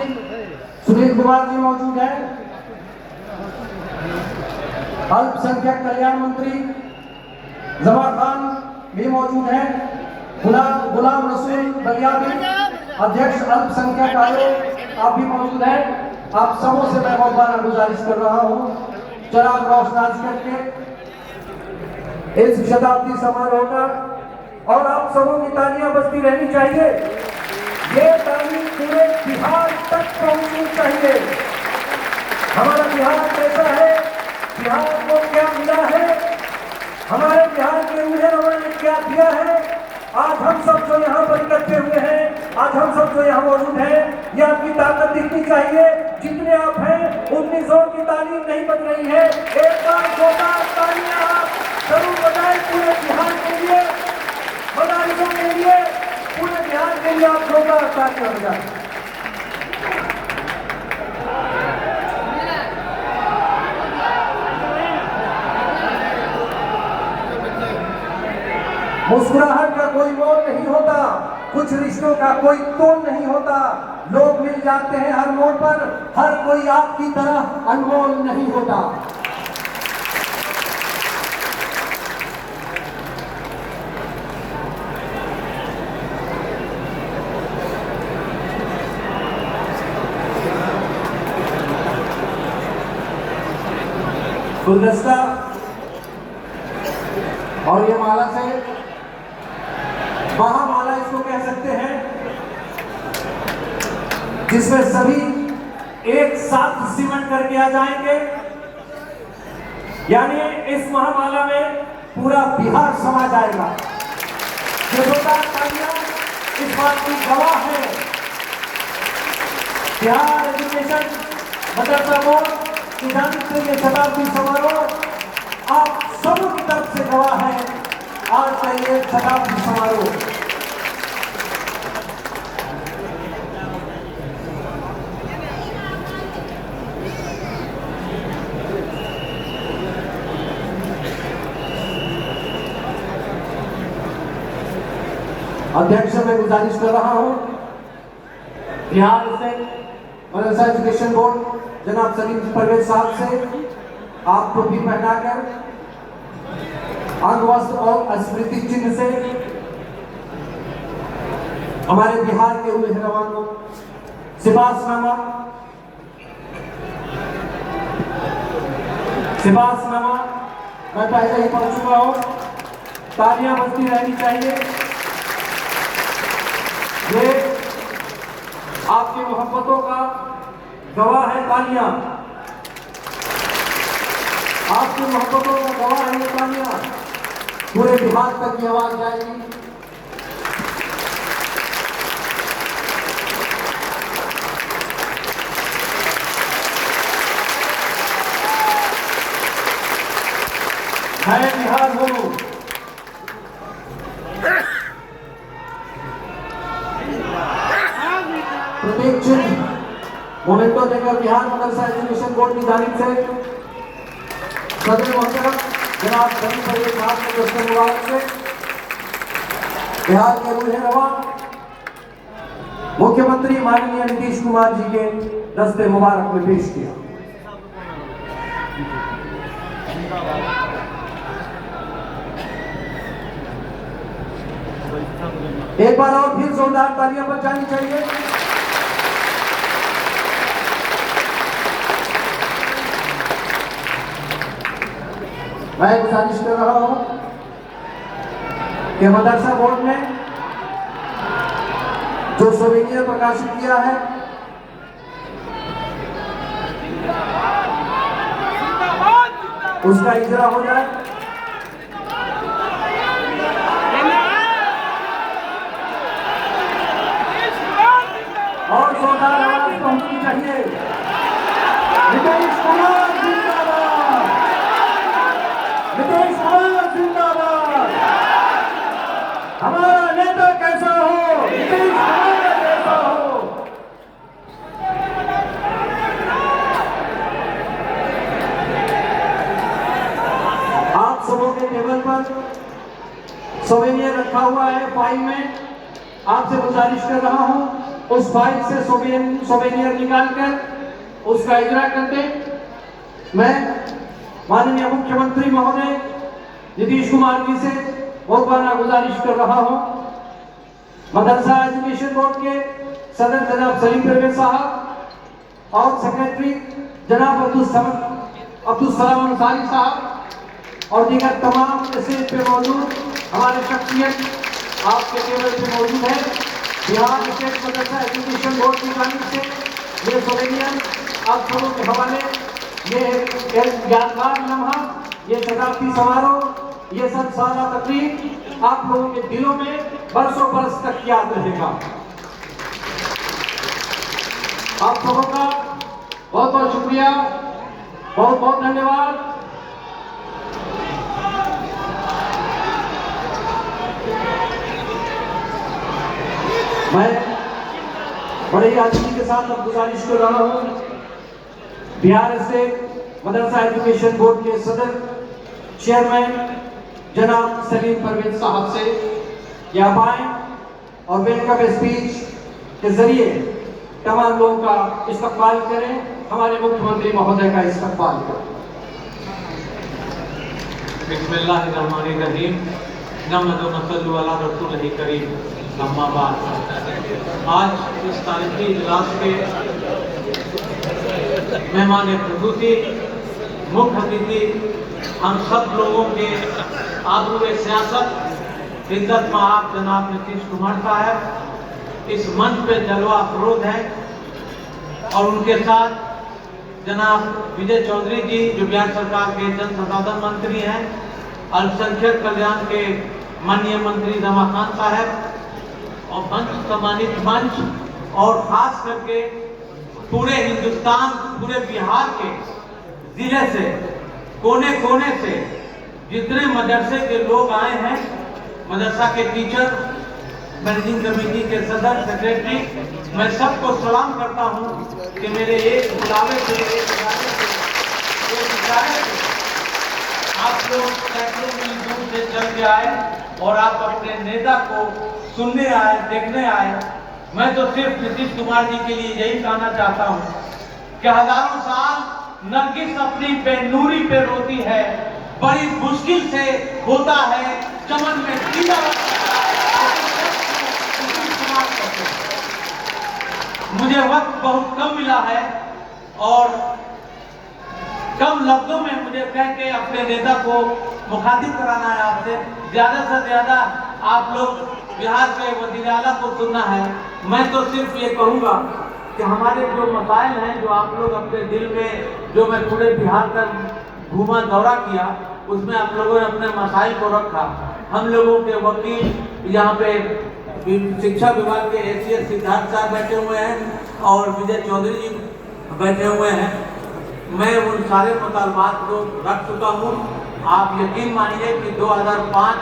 सुनील कुमार जी मौजूद हैं, अल्पसंख्यक कल्याण मंत्री जमा खान भी मौजूद हैं, गुलाम रसूल बलियाबी अध्यक्ष अल्पसंख्यक आयोग आप भी मौजूद हैं। आप सबों से मैं बहुत बार गुजारिश कर रहा हूँ चिराग रोशनाज करके इस शताब्दी समारोह का, और आप सबों की तालियां बजती रहनी चाहिए। ये तालीम पूरे बिहार तक पहुंचनी चाहिए। हमारा बिहार कैसा है, बिहार को क्या मिला है, हमारे बिहार के उन्हें ने क्या दिया है। आज हम सब जो यहाँ पर इकट्ठे हुए हैं, आज हम सब जो यहाँ मौजूद हैं, ये आपकी ताकत दिखनी चाहिए। जितने आप हैं उतनी जोर की तालीम नहीं बज रही है। एक बार जोरदार तालियां आप जरूर बजाएं पूरे बिहार के लिए, मदारिसों के लिए, पूरे बिहार के लिए आप जोरदार तालियां बजाएं। मुस्कुराहट का कोई मोल नहीं होता, कुछ रिश्तों का कोई तोल नहीं होता। लोग मिल जाते हैं हर मोड़ पर, हर कोई आपकी तरह अनमोल नहीं होता। गुलदस्ता और ये माला से महामाला इसको कह सकते हैं, जिसमें सभी एक साथ सिमट करके आ जाएंगे। यानी इस महामाला में पूरा बिहार समा जाएगा। ये जोरदार तालियां इस बात की गवाह है। बिहार एजुकेशन मदरसा बोर्ड की जानिब से ये शताब्दी समारोह आप सबों की तरफ से गवाह है। आज का ये शताब्दी समारोह अध्यक्ष मैं गुजारिश कर रहा हूं बिहार स्टेट मदरसा एजुकेशन बोर्ड जनाब सलीम परवेज साहब से आप टोपी पहनाकर अंग वस्त्र और स्मृति चिन्ह से हमारे बिहार के हुए जवान को सिपासनामा मैं पहले ही पढ़ चुका हूं। तालियां बजती रहनी चाहिए। ये आपकी मोहब्बतों का गवाह है। तालियां आपकी मोहब्बतों का गवाह है। ये तालियां पूरे बिहार तक की आवाज जाएगी। मैं बिहार हूं। प्रत्येक चिन्ह मोमेंटो देकर बिहार मदरसा एजुकेशन बोर्ड की जानिब से सदर मोहतरम जनाब सलीम परवेज साहब के दस्तक मुबारक से बिहार के रूह रवा मुख्यमंत्री माननीय नीतीश कुमार जी के दस्ते मुबारक में पेश किया। एक बार और फिर जोरदार तालियां बजानी चाहिए। मैं गुजारिश कर रहा हूं कि मदरसा बोर्ड ने जो सोवेनियर प्रकाशित किया है उसका इजरा हो जाए। और जोरदार आवाज पहुंचनी चाहिए। नीतीश कुमार जिंदाबाद, नीतीश कुमार जिंदाबाद। हमारा नेता कैसा हो, नीतीश कुमार कैसा हो। आप सबों के टेबल पर सोवेनियर रखा हुआ है फाइल में। आपसे गुजारिश कर रहा हूं उस फाइल से सोवेनियर निकालकर उसका इजरा कर दें। मैं माननीय मुख्यमंत्री महोदय नीतीश कुमार जी से बहुत बार गुजारिश कर रहा हूं, मदरसा एजुकेशन बोर्ड के सदर जनाब सलीम परवेज साहब और सेक्रेटरी जनाब अब्दुल सलाम अंसारी साहब और दीगर तमाम स्टेज पे मौजूद हमारे शख्सियत आपके टेबल पे मौजूद है। बिहार स्टेट मदरसा एजुकेशन बोर्ड की जानिब से ये सोवेनियर आप सबों के हवाले, ये एक यादगार लम्हा, ये शताब्दी समारोह, ये सब सारा तकरीब आप लोगों के दिलों में बरसों बरस तक याद रहेगा। आप सबों का बहुत बहुत शुक्रिया, बहुत बहुत धन्यवाद। मैं बड़े ही आदमी के साथ अब गुजारिश कर रहा हूँ बिहार स्टेट मदरसा एजुकेशन बोर्ड के सदर चेयरमैन जनाब सलीम परवेज साहब से यहाँ आए और वेलकम स्पीच के जरिए तमाम लोगों का इस्तकबाल करें, हमारे मुख्यमंत्री महोदय का इस्तकबाल करें। बिस्मिल्लाहिर्रहमानिर्रहीम, नहमदु व नसल्लु अला रसूलिल करीम, अम्मा बाद। आज इस तारीखी इजलास के मेहमान खुसूसी मुख्य अतिथि हम सब लोगों के आबरूए सियासत इज्जत महाब जनाब नीतीश कुमार साहब इस मंच पे जलवा अफरोज है और उनके साथ जनाब विजय चौधरी जी जो बिहार सरकार के जन संसाधन मंत्री हैं, अल्पसंख्यक कल्याण के माननीय मंत्री जमा खान साहब और मंच सम्मानित मंच और खास करके पूरे हिंदुस्तान, पूरे बिहार के जिले से कोने कोने से जितने मदरसे के लोग आए हैं, मदरसा के टीचर, मैनेजिंग कमेटी के सदस्य, सेक्रेटरी, मैं सबको सलाम करता हूं कि मेरे एक बुलावे से आप लोग सैकड़ों मील दूर से चल के आए और आप अपने नेता को सुनने आए, देखने आए। मैं तो सिर्फ नीतीश कुमार जी के लिए यही कहना चाहता हूं कि हजारों साल नरगिस अपनी बेनूरी पे रोती है, बड़ी मुश्किल से होता है चमन में कीड़ा। मुझे वक्त बहुत कम मिला है और कम लफ्जों में मुझे कह के अपने नेता को मुखातिब कराना है आपसे। ज्यादा से ज्यादा आप लोग बिहार के वज़ीर आला को सुनना है। मैं तो सिर्फ ये कहूँगा कि हमारे जो मसाइल हैं, जो आप लोग अपने दिल में, जो मैं पूरे बिहार का घूमा दौरा किया, उसमें आप लोगों ने अपने मसाइल को रखा। हम लोगों के वकील यहाँ पे शिक्षा विभाग के एसीएस सिद्धार्थ साहब बैठे हुए हैं और विजय चौधरी जी बैठे हुए हैं। मैं उन सारे मुतालबात को रख चुका हूँ। आप यकीन मानिए कि 2005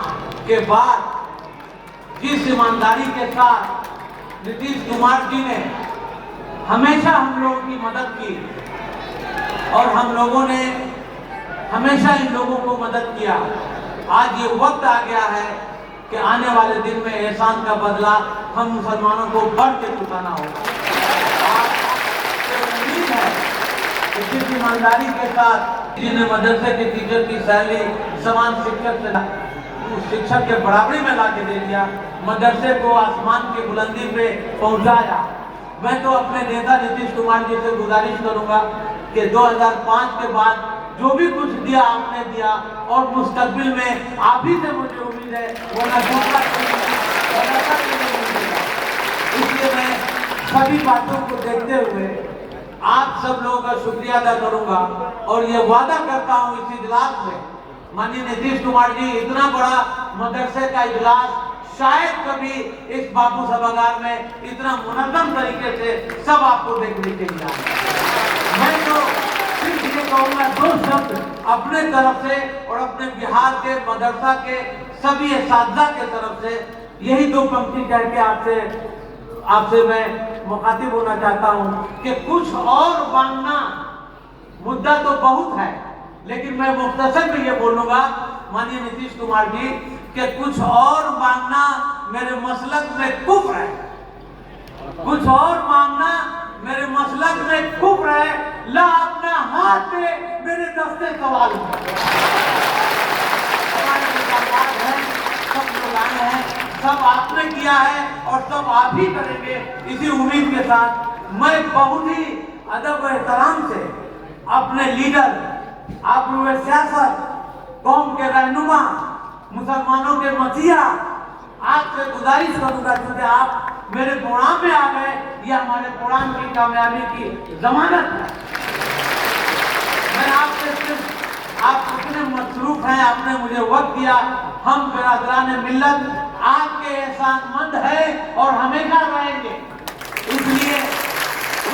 के बाद जिस ईमानदारी के साथ नीतीश कुमार जी ने हमेशा हम लोगों की मदद की और हम लोगों ने हमेशा इन लोगों को मदद किया, आज ये वक्त आ गया है कि आने वाले दिन में एहसान का बदला हम मुसलमानों को बढ़ के चुकाना होगा। उम्मीद है कि जिस ईमानदारी के साथ जिन्हें मदरसे के टीचर की सैलरी समान शिक्षक के बराबरी में ला के दे दिया, मदरसे को आसमान की बुलंदी पे पहुंचाया। मैं तो अपने नेता नीतीश कुमार जी से गुजारिश करूंगा कि 2005 के बाद जो भी कुछ दिया आपने दिया और मुस्तकबिल में आप ही से मुझे उम्मीद है वो न दूसरा इसलिए मैं सभी बातों को देखते हुए आप सब लोगों का शुक्रिया अदा करूंगा और ये वादा करता हूं इस इजलास में माननीय नीतीश कुमार जी, इतना बड़ा मदरसे का इजलास शायद कभी इस बापू सभागार में इतना मुनज़्ज़म तरीके से सब आपको देखने के लिए आए। मैं तो सिर्फ ये कहूँगा दो शब्द अपने तरफ से और अपने बिहार के मदरसा के सभी असातिज़ा के तरफ से, यही दो पंक्ति कह के आपसे मैं मुखातिब होना चाहता हूँ कि कुछ और मांगना, मुद्दा तो बहुत है लेकिन मैं मुख्तसर में ये बोलूंगा माननीय नीतीश कुमार जी कि कुछ और मांगना मेरे मसलक में कुफ्र है, कुछ और मांगना मेरे मसलक में कुफ्र है। ला अपना हाथ में मेरे दस्ते सवाल सब लोग आए हैं, सब आपने किया है और सब आप ही करेंगे, इसी उम्मीद के साथ मैं बहुत ही अदब और एहतराम से अपने लीडर, आबरूए सियासत, कौम के रहनुमा, मुसलमानों के मसीहा, आपसे गुजारिश करूंगा क्योंकि आप मेरे प्रोग्राम में आ गए, यह हमारे प्रोग्राम की कामयाबी की जमानत है। मैं आपसे सिर्फ, आप कितने मसरूफ हैं, आपने मुझे वक्त दिया। हम बिरादरान मिल्लत आपके एहसानमंद है और हमेशा रहेंगे। इसलिए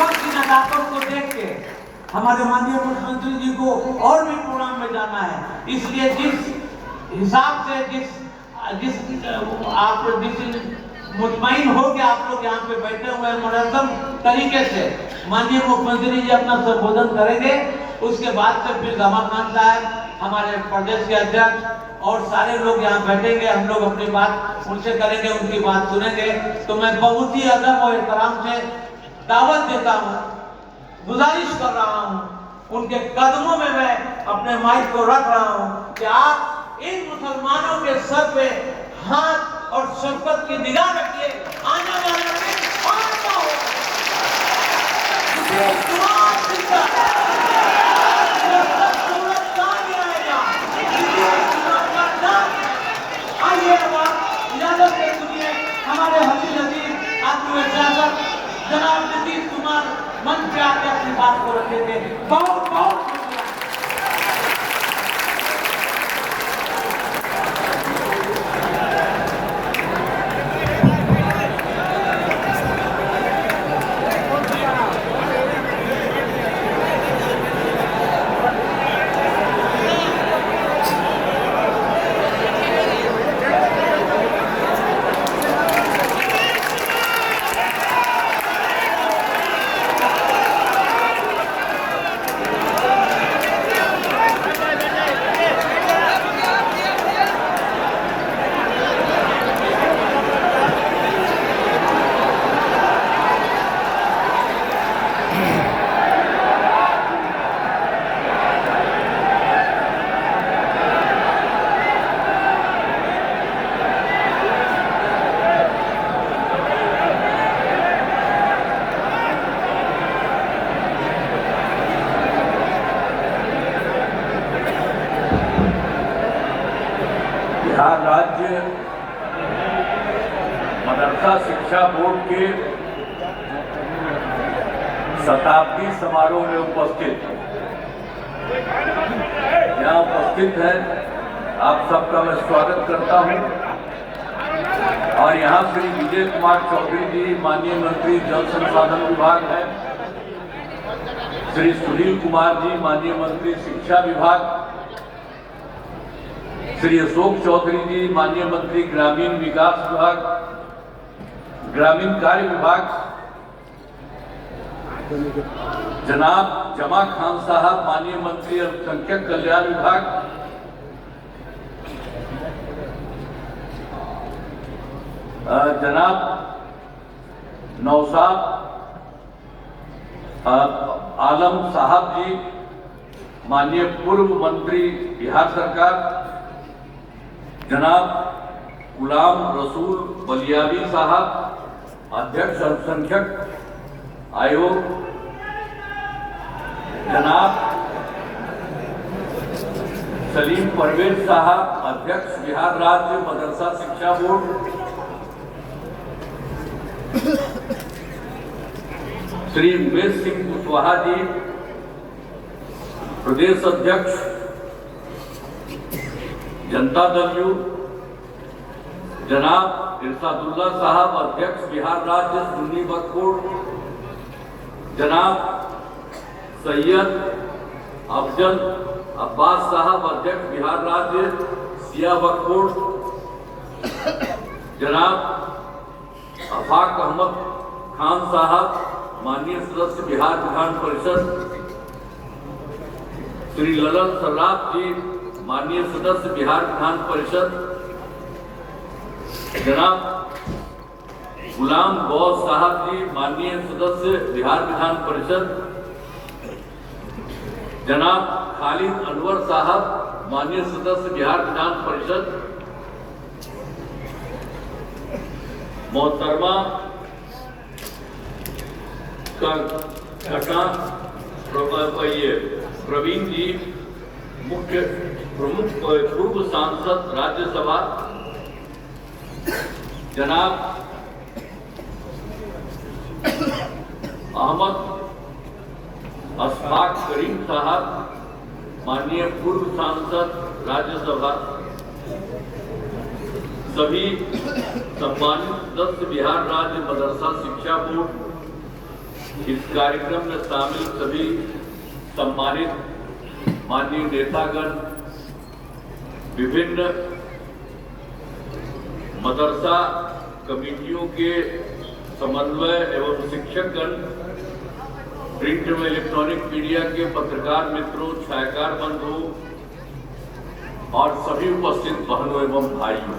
वक्त की नज़ाकत को देख के हमारे माननीय मुख्यमंत्री जी को और भी प्रोग्राम में जाना है। इसलिए जिस हिसाब से आप मुतमईन हो के आप लोग यहाँ पे बैठे हुए हैं, मुनज़्ज़म तरीके से माननीय मुख्यमंत्री जी अपना संबोधन करेंगे। उसके बाद से फिर गमा खान साहब, हमारे प्रदेश के अध्यक्ष और सारे लोग यहाँ बैठेंगे। हम लोग अपनी बात उनसे करेंगे, उनकी बात सुनेंगे। तो मैं बहुत ही अदब और एहतराम से दावत देता हूँ, गुजारिश कर रहा हूँ, उनके कदमों में मैं अपने माइक को रख रहा हूँ कि आप इन मुसलमानों के सर पे हाथ और शफकत की निगाह रखिए। आने वाले दिन और क्या होगा? आइए इजाजत से सुनिए हमारे हसीन अजीज आदमी सियासत जनाब नीतीश कुमार मंच पे आके अपनी बात को रखेंगे। बहुत बहुत बिहार राज्य मदरसा शिक्षा बोर्ड के शताब्दी समारोह में उपस्थित, यहाँ उपस्थित हैं, आप सबका मैं स्वागत करता हूँ। और यहाँ श्री विजय कुमार चौधरी जी माननीय मंत्री जल संसाधन विभाग है, श्री सुनील कुमार जी माननीय मंत्री शिक्षा विभाग, श्री अशोक चौधरी जी माननीय मंत्री ग्रामीण विकास विभाग, ग्रामीण कार्य विभाग, जनाब जमा खान साहब माननीय मंत्री अल्पसंख्यक कल्याण विभाग, जनाब नौशाद आलम साहब जी माननीय पूर्व मंत्री बिहार सरकार, जनाब गुलाम रसूल बलियावी साहब अध्यक्ष अल्पसंख्यक आयोग, जनाब सलीम परवेज साहब अध्यक्ष बिहार राज्य मदरसा शिक्षा बोर्ड, श्री उमेश सिंह कुशवाहा जी प्रदेश अध्यक्ष जनता दल यू, जनाब इरशादुल्ला साहब अध्यक्ष बिहार राज्य सुन्नी वक्फ बोर्ड, जनाब सैयद अफजल अब्बास साहब अध्यक्ष बिहार राज्य सिया वक्फ बोर्ड, जनाब अफाक अहमद खान साहब माननीय सदस्य बिहार विधान परिषद, श्री ललन सर्राफ जी माननीय सदस्य बिहार विधान परिषद, जनाब गुलाम गौस साहब जी माननीय सदस्य बिहार विधान परिषद, जनाब खालिद अनवर साहब माननीय सदस्य बिहार विधान परिषद, मोहतरमा प्रवीण जी मुख्य प्रमुख पूर्व सांसद राज्यसभा, जनाब अहमद अशफाक करीम साहब, माननीय पूर्व सांसद राज्यसभा, सभी सम्मानित सदस्य बिहार राज्य मदरसा शिक्षा बोर्ड, इस कार्यक्रम में शामिल सभी सम्मानित माननीय नेतागण, विभिन्न मदरसा कमेटियों के समन्वय एवं शिक्षकगण, प्रिंट एवं इलेक्ट्रॉनिक मीडिया के पत्रकार मित्रों, छायाकार बंधुओं और सभी उपस्थित बहनों एवं भाइयों,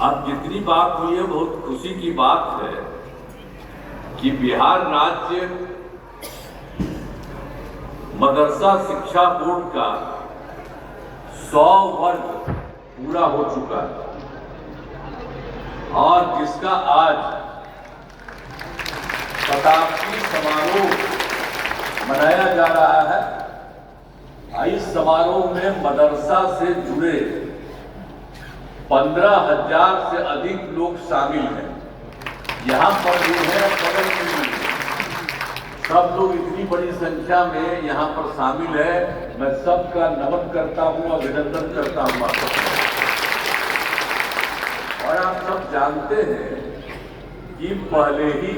अब जितनी बात हुई है बहुत खुशी की बात है कि बिहार राज्य मदरसा शिक्षा बोर्ड का 100 वर्ष पूरा हो चुका है और जिसका आज शताब्दी समारोह मनाया जा रहा है। इस समारोह में मदरसा से जुड़े 15,000 से अधिक लोग शामिल हैं। यहाँ पर जो है बगल में सब लोग इतनी बड़ी संख्या में यहाँ पर शामिल है। मैं सबका नमन करता हूँ, अभिनंदन करता हूँ आप सबका। और आप सब जानते हैं कि पहले ही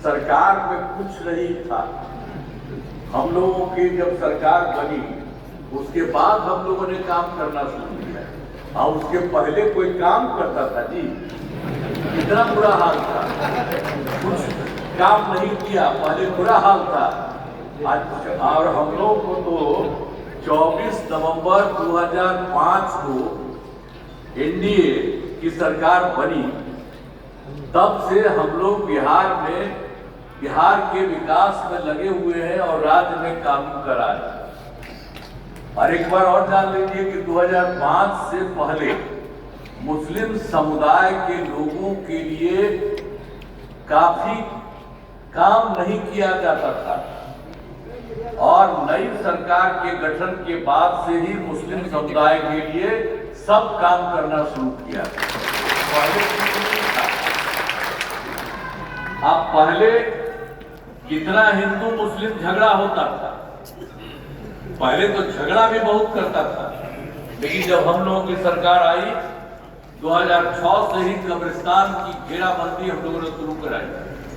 सरकार में कुछ नहीं था। हम लोगों की जब सरकार बनी उसके बाद हम लोगों ने काम करना शुरू किया। और उसके पहले कोई काम करता था जी? इतना बुरा हाल था, कुछ काम नहीं किया, पहले बुरा हाल था। और हम लोग को तो 24 नवंबर 2005 को एनडीए की सरकार बनी, तब से हम लोग बिहार के विकास में लगे हुए हैं और राज्य में काम करा है। और एक बार और जान लीजिए कि 2005 से पहले मुस्लिम समुदाय के लोगों के लिए काफी काम नहीं किया जाता था और नई सरकार के गठन के बाद से ही मुस्लिम समुदाय के लिए सब काम करना शुरू किया। अब पहले कितना हिंदू मुस्लिम झगड़ा होता था, पहले तो झगड़ा भी बहुत करता था, लेकिन जब हम लोगों की सरकार आई 2006 से ही कब्रिस्तान की घेराबंदी हम लोगों ने शुरू कराई।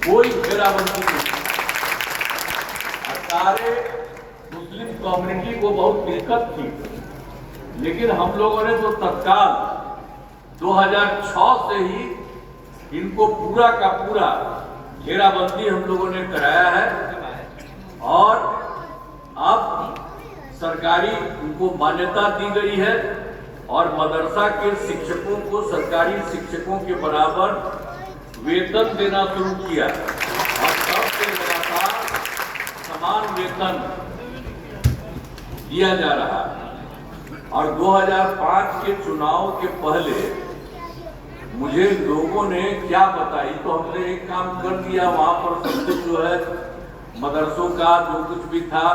कोई घेराबंदी नहीं, सारे मुस्लिम कम्युनिटी को बहुत दिक्कत थी, लेकिन हम लोगों ने तो तत्काल 2006 से ही इनको पूरा का पूरा घेराबंदी हम लोगों ने कराया है और अब सरकारी उनको मान्यता दी गई है और मदरसा के शिक्षकों को सरकारी शिक्षकों के बराबर वेतन देना शुरू किया और सबसे लगातार समान वेतन दिया जा रहा है। और 2005 के चुनाव के पहले मुझे लोगों ने क्या बताई, तो हमने एक काम कर दिया, वहां पर सब कुछ जो है मदरसों का जो कुछ भी था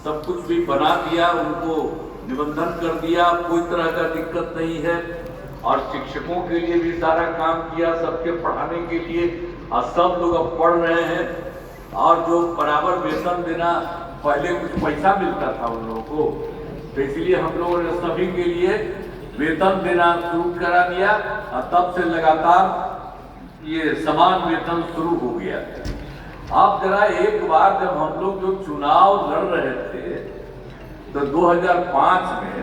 सब कुछ भी बना दिया, उनको निबंधन कर दिया, कोई तरह का दिक्कत नहीं है। और शिक्षकों के लिए भी सारा काम किया, सबके पढ़ाने के लिए, और सब लोग अब पढ़ रहे हैं। और जो बराबर वेतन देना, पहले कुछ पैसा मिलता था उन लोगों को, तो इसलिए हम लोगों ने सभी के लिए वेतन देना शुरू करा दिया और तब से लगातार ये समान वेतन शुरू हो गया। आप जरा एक बार जब हम लोग जो चुनाव लड़ रहे थे तो 2005 में,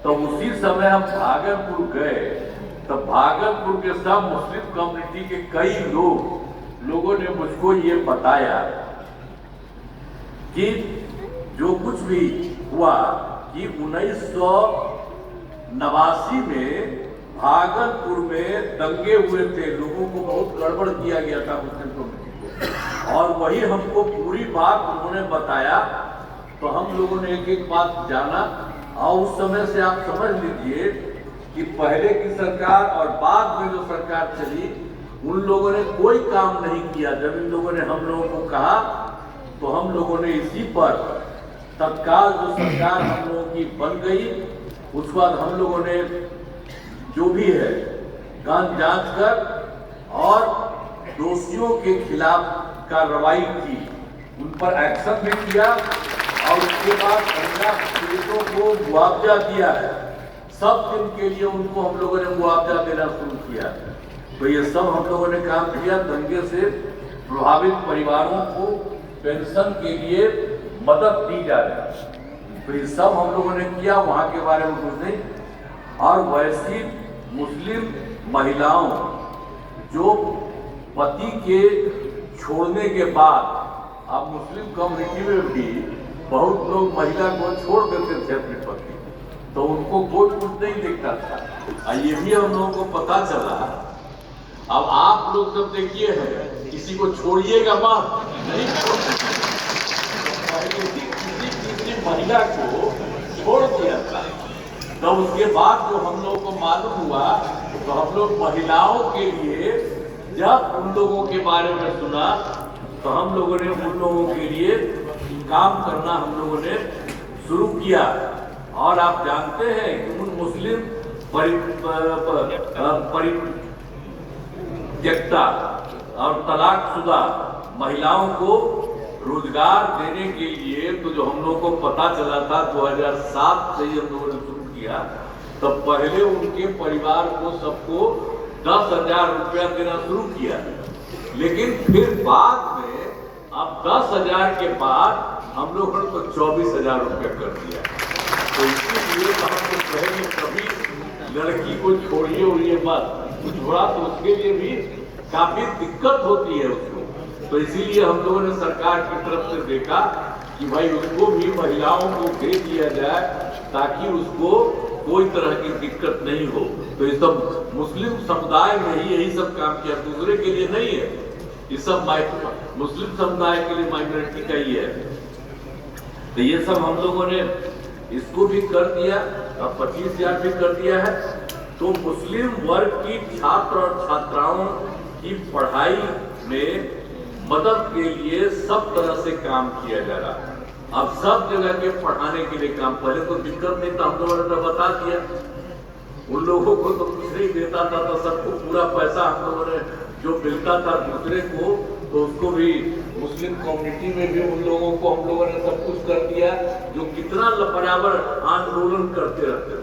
तो उसी समय हम भागलपुर गए, तो भागलपुर के सब मुस्लिम कम्युनिटी के कई लोगों ने मुझको ये बताया कि जो कुछ भी हुआ कि 1989 में भागलपुर में दंगे हुए थे, लोगों को बहुत गड़बड़ किया गया था मुस्लिम कम्युनिटी को, और वही हमको पूरी बात उन्होंने बताया। तो हम लोगों ने एक एक बात जाना और उस समय से आप समझ लीजिए कि पहले की सरकार और बाद में जो सरकार चली, उन लोगों ने कोई काम नहीं किया। जब इन लोगों ने हम लोगों को कहा तो हम लोगों ने इसी पर तत्काल जो सरकार हम लोगों की बन गई, उसके बाद हम लोगों ने जो भी है जांच कर और दोषियों के खिलाफ कार्रवाई की, उन पर एक्शन भी किया और उसके बाद 15 पीड़ितों को मुआवजा दिया है। सब दिन के लिए उनको हम लोगों ने मुआवजा देना शुरू किया। तो ये सब हम लोगों ने काम किया। दंगे से प्रभावित परिवारों को पेंशन के लिए मदद दी जा रही है। तो ये सब हम लोगों ने किया, वहाँ के बारे में कुछ नहीं। और वैसी मुस्लिम महिलाओं जो पति के छोड़ने के बाद, अब मुस्लिम कम्युनिटी में भी बहुत लोग महिला को छोड़ देते थे अपने पति, तो उनको कोई कुछ नहीं दिखता था। ये भी हम लोगों को पता चला। अब आप लोग सब देखिए है, किसी को छोड़िएगा मत, नहीं किसी महिला को छोड़ दिया था। तो उसके बाद जो हम लोगों को मालूम हुआ, तो हम लोग महिलाओं के लिए जब उन लोगों के बारे में सुना, तो हम लोगों ने उन लोगों के लिए काम करना हम लोगों ने शुरू किया। और आप जानते हैं कि उन मुस्लिम परित्यक्ता और तलाकशुदा महिलाओं को रोजगार देने के लिए, तो जो हम लोगों को पता चला था 2007 से ही हम लोगों ने शुरू किया, तो पहले उनके परिवार को सबको 10,000 रुपया देना शुरू किया। लेकिन फिर बाद में अब 10,000 के बाद हम लोगों ने तो 24,000 रुपया कर दिया। तो इसीलिए हम तो कहेंगे कभी लड़की को छोड़िए उड़िए मत, छोड़ा तो उसके लिए भी काफी दिक्कत होती है उसको। तो इसीलिए हम लोगों ने सरकार की तरफ से देखा कि भाई उसको भी महिलाओं को दे दिया जाए, ताकि उसको कोई तरह की दिक्कत नहीं हो। तो ये सब मुस्लिम समुदाय में ही यही सब काम किया, दूसरे के लिए नहीं है। ये सब मुस्लिम समुदाय के लिए, माइनॉरिटी का ही है। तो ये सब हम लोगों ने इसको भी कर दिया और 25,000 भी कर दिया है। तो मुस्लिम वर्ग की छात्र और छात्राओं की पढ़ाई में मदद के लिए सब तरह से काम किया जा रहा है। अब सब जगह के पढ़ाने के लिए काम, पहले तो दिक्कत नहीं था, हम लोगों ने तो बता दिया। उन लोगों को तो कुछ नहीं देता था, तो सबको पूरा पैसा हम लोगों ने जो मिलता था दूसरे को, तो उसको भी मुस्लिम कम्युनिटी में भी उन लोगों को हम लोगों ने सब कुछ कर दिया, जो कितना बराबर आंदोलन करते रहते थे।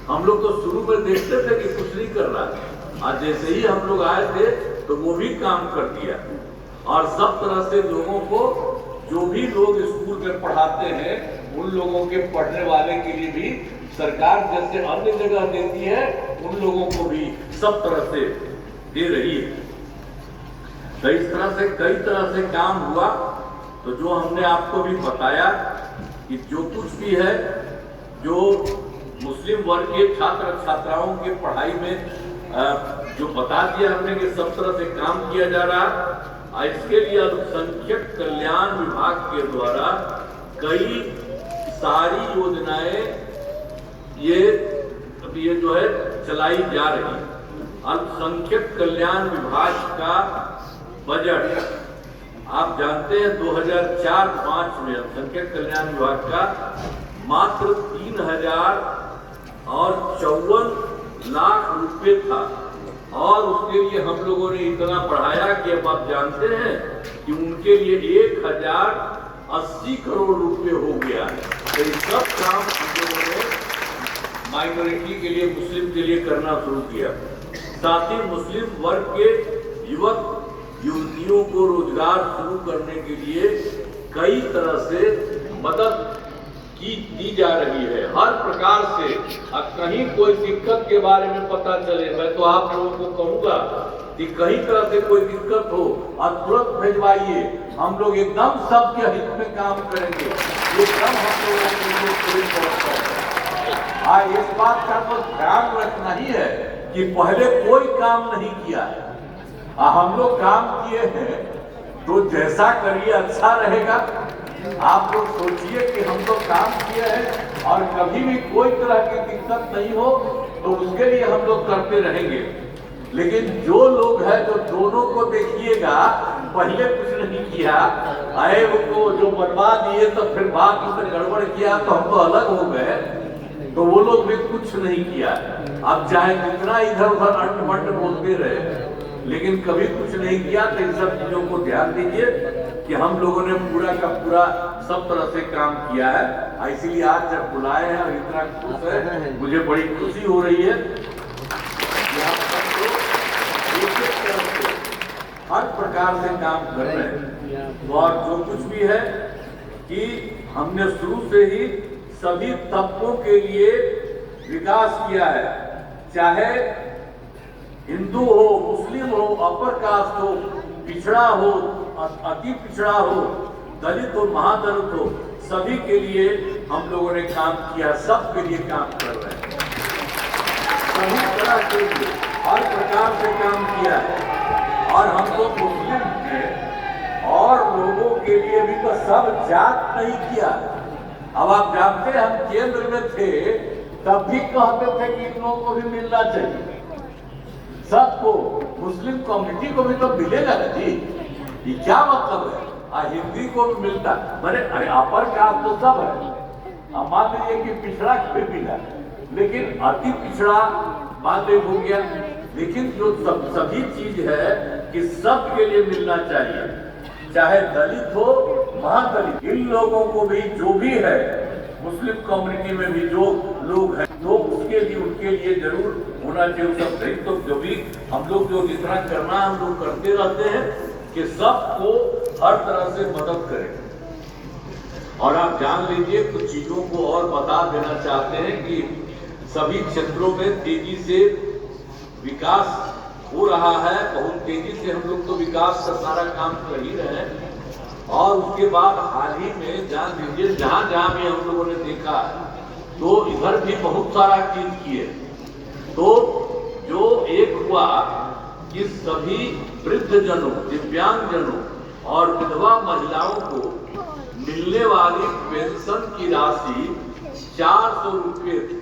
हम लोग तो शुरू में देखते थे कि कुछ नहीं कर रहा है, आज जैसे ही हम लोग आए थे तो वो भी काम कर दिया। और सब तरह से लोगों को, जो भी लोग स्कूल में पढ़ाते हैं, उन लोगों के पढ़ने वाले के लिए भी सरकार जैसे अन्य जगह देती है, उन लोगों को भी सब तरह से दे रही है। तो इस तरह से कई तरह से काम हुआ। तो जो हमने आपको भी बताया कि जो कुछ भी है, जो मुस्लिम वर्ग के छात्र छात्राओं के पढ़ाई में जो बता दिया हमने कि सब तरह से काम किया जा रहा है। इसके लिए अल्पसंख्यक कल्याण विभाग के द्वारा कई सारी योजनाएं ये जो है चलाई जा रही है। अल्पसंख्यक कल्याण विभाग का बजट आप जानते हैं 2004-05 में अल्पसंख्यक कल्याण विभाग का मात्र 3,054 लाख रुपए था। और उसके लिए हम लोगों ने इतना बढ़ाया कि अब आप जानते हैं कि उनके लिए 1,080 करोड़ रुपए हो गया है। तो ये सब काम हम लोगों ने माइनॉरिटी के लिए, मुस्लिम के लिए करना शुरू किया। साथ ही मुस्लिम वर्ग के युवक युवतियों को रोजगार शुरू करने के लिए कई तरह से मदद दी जा रही है, हर प्रकार से। अब कहीं कोई दिक्कत के बारे में पता चले, मैं तो आप लोगों को कहूंगा कि कहीं तरह से कोई दिक्कत हो और तुरंत भेजवाइए, हम लोग एकदम सबके हित में काम करेंगे। एकदम हम लोगों के इस बात का तो ध्यान रखना ही है कि पहले कोई काम नहीं किया है, हम लोग काम किए हैं, तो जैसा करिए अच्छा रहेगा। आप लोग सोचिए कि हम लोग काम किए हैं और कभी भी कोई तरह की दिक्कत नहीं हो, तो उसके लिए हम लोग करते रहेंगे। लेकिन जो लोग हैं जो दोनों को देखिएगा, पहले कुछ नहीं किया, आए उनको जो बनवा दिए, तो फिर बाद में गड़बड़ किया तो हम तो अलग हो गए, तो वो लोग भी कुछ नहीं किया। अब चाहे जितना इधर उधर अंट मंट बोलते रहे, लेकिन कभी कुछ नहीं किया। तो इन सब चीजों को ध्यान दीजिए कि हम लोगों ने पूरा का पूरा सब तरह से काम किया है। इसीलिए आज जब बुलाए हैं और इतना खुश है, मुझे बड़ी खुशी हो रही है कि आप सब लोग एक तरफ से हर प्रकार से काम कर रहे हैं। और जो कुछ भी है कि हमने शुरू से ही सभी तबकों के लिए विकास किया है, चाहे हिंदू हो, मुस्लिम हो, अपर कास्ट हो, पिछड़ा हो, अति पिछड़ा हो, दलित हो, महादलित हो, सभी के लिए हम लोगों ने काम किया, सबके लिए काम कर रहे हैं, सभी तरह के लिए हर प्रकार से काम किया है। और हम तो मुस्लिम हैं और लोगों के लिए भी तो सब जात नहीं किया। अब आप जानते हैं हम केंद्र में थे तब भी कहते थे कि इन लोगों को भी मिलना चाहिए, सबको, मुस्लिम कम्युनिटी को भी तो मिलेगा ना जी। ये क्या मतलब है? हिंदी को भी मिलता, मैंने अरे अपर कास्ट तो सब है, मान लीजिए कि पिछड़ा भी मिला, लेकिन अति पिछड़ा मान लीजिए हो गया। लेकिन जो सभी चीज है कि सबके लिए मिलना चाहिए, चाहे दलित हो, महादलित, इन लोगों को भी जो भी है, मुस्लिम कम्युनिटी में भी जो लोग हैं तो उसके लिए उनके लिए जरूर होना चाहिए सब सही। तो जो भी हम लोग जो जितना करना हम लोग करते रहते हैं कि सबको हर तरह से मदद करें। और आप जान लीजिए कुछ चीजों को और बता देना चाहते हैं कि सभी क्षेत्रों में तेजी से विकास हो रहा है, बहुत तेजी से हम लोग तो विकास का सारा काम कर ही रहे हैं। और उसके बाद हाल ही में जान लीजिए जहां जहां भी हम लोगों ने देखा तो इधर भी बहुत सारा चीज किए। तो जो एक हुआ कि सभी वृद्धजनों, दिव्यांगजनों और विधवा महिलाओं को मिलने वाली पेंशन की राशि 400 रुपये थी,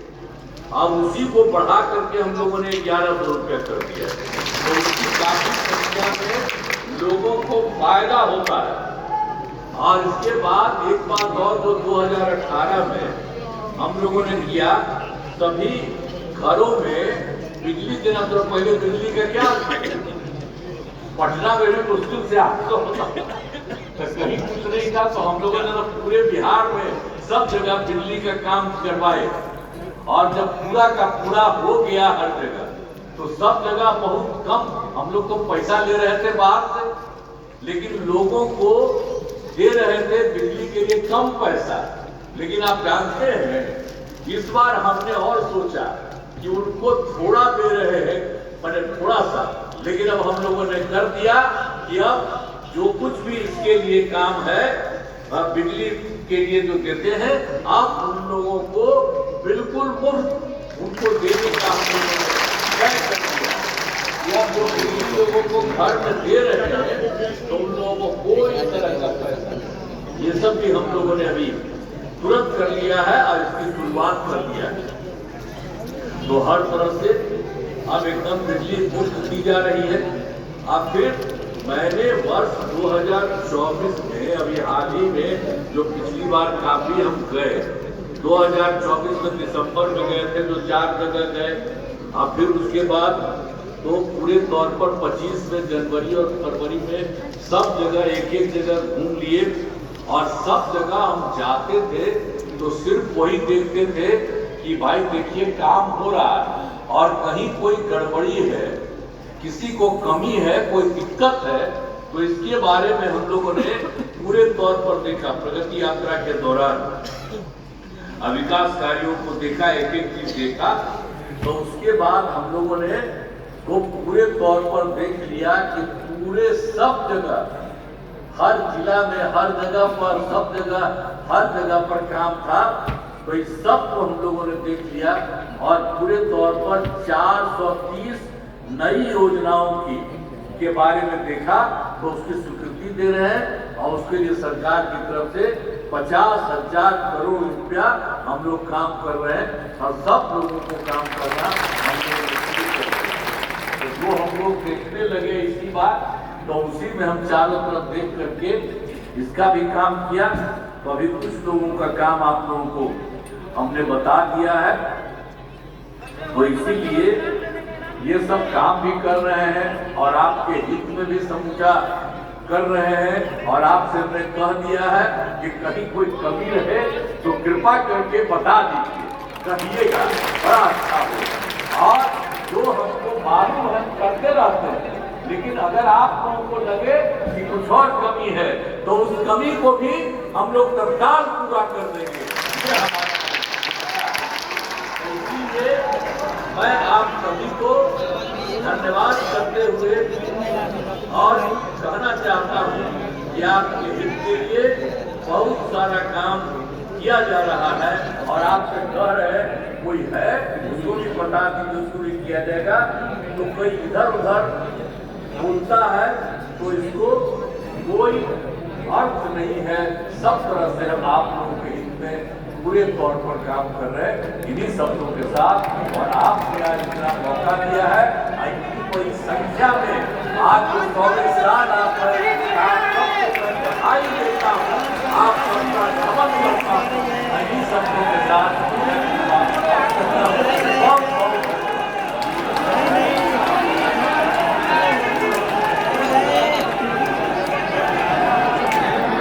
अब उसी को बढ़ा करके हम लोगों ने 1100 रुपये कर दिया। तो उसकी काफी संख्या में लोगों को फायदा होता है। और इसके बाद एक बात और जो 2018 में हम लोगों ने किया, सभी घरों में बिजली देना। तो पहले बिजली का क्या पटना में भी मुश्किल से आपको तो कहीं कुछ नहीं था, तो हम लोगों ने पूरे बिहार में सब जगह बिजली का काम करवाए। और जब पूरा का पूरा हो गया हर जगह, तो सब जगह बहुत कम हम लोग तो पैसा ले रहे थे बाहर से, लेकिन लोगों को दे रहे थे बिजली के लिए कम पैसा। लेकिन आप जानते हैं इस बार हमने और सोचा कि उनको थोड़ा दे रहे हैं, मैंने थोड़ा सा, लेकिन अब हम लोगों ने कर दिया कि अब जो कुछ भी इसके लिए काम है बिजली के लिए जो देते हैं, आप उन लोगों को बिल्कुल मुफ्त उनको देने का हम लोगों ने तय कर दिया। या जो बिजली लोगों को घर में दे रहे हैं तो उन लोगों को कोई तरह का पैसा, ये सब भी हम लोगों ने अभी तुरंत कर लिया है और इसकी शुरुआत कर दिया है। तो हर तरह से अब एकदम बिजली मुफ्त दी जा रही है। अब फिर मैंने वर्ष 2024 में अभी हाल ही में जो पिछली बार काफी हम गए, 2024 में दिसंबर में गए थे तो 4 जगह गए। अब फिर उसके बाद तो पूरे तौर पर 25 में जनवरी और फरवरी में सब जगह एक एक जगह घूम लिए। और सब जगह हम जाते थे तो सिर्फ वही देखते थे कि भाई देखिए काम हो रहा है और कहीं कोई गड़बड़ी है, किसी को कमी है, कोई दिक्कत है, तो इसके बारे में हम लोगों ने पूरे तौर पर देखा। प्रगति यात्रा के दौरान विकास कार्यों को देखा, एक एक चीज देखा। तो उसके बाद हम लोगों ने वो पूरे तौर पर देख लिया कि पूरे सब जगह, हर जिला में, हर जगह पर, सब जगह, हर जगह पर काम था। तो इस सब को हम लोगों ने देख लिया और पूरे तौर पर 430 नई योजनाओं के बारे में देखा। तो उसकी स्वीकृति दे रहे हैं और उसके लिए सरकार की तरफ से 50,000 करोड़ रुपया हम लोग काम कर रहे हैं और सब लोगों को काम करना हम लोग तो जो हम लोग देखने लगे इसी बार, तो उसी में हम चारों तरफ देख करके इसका भी काम किया। तो अभी कुछ लोगों का काम आप लोगों को हमने बता दिया है। तो इसीलिए ये सब काम भी कर रहे हैं और आपके हित में भी समूचा कर रहे हैं। और आपसे हमने कह दिया है कि कहीं कोई कमी रहे तो कृपा करके बता दीजिए, कहिएगा, बड़ा अच्छा होगा। और जो हमको मालूम हम करते रहते हैं, लेकिन अगर आप लोगों को लगे कि कुछ और कमी है तो उस कमी को भी हम लोग तत्काल पूरा कर देंगे। ये हमारा इसलिए मैं आप सभी को धन्यवाद करते हुए और कहना चाहता हूँ कि आपके हित के लिए बहुत सारा काम किया जा रहा है। और आपसे कह रहे कोई है उसको भी बता दीजिए, उसको भी किया जाएगा। तो कोई इधर उधर बोलता है तो इसको कोई अर्थ नहीं है। सब तरह से हम आप लोगों के हित में पूरे तौर पर काम कर रहे हैं इन्हीं शब्दों के साथ। और आपने आज इतना मौका दिया है, इतनी बड़ी संख्या में आज 24 साल आप बधाई देता हूँ, आप सबका नमन करता हूँ इन्हीं शब्दों के साथ।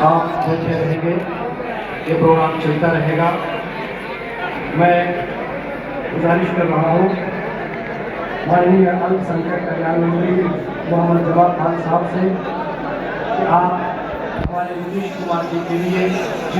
आप बैठे रहेंगे, ये प्रोग्राम चलता रहेगा। मैं गुजारिश कर रहा हूँ माननीय अल्पसंख्यक कल्याण मंत्री मोहम्मद जवाब खान साहब से कि आप हमारे नीतीश कुमार जी के लिए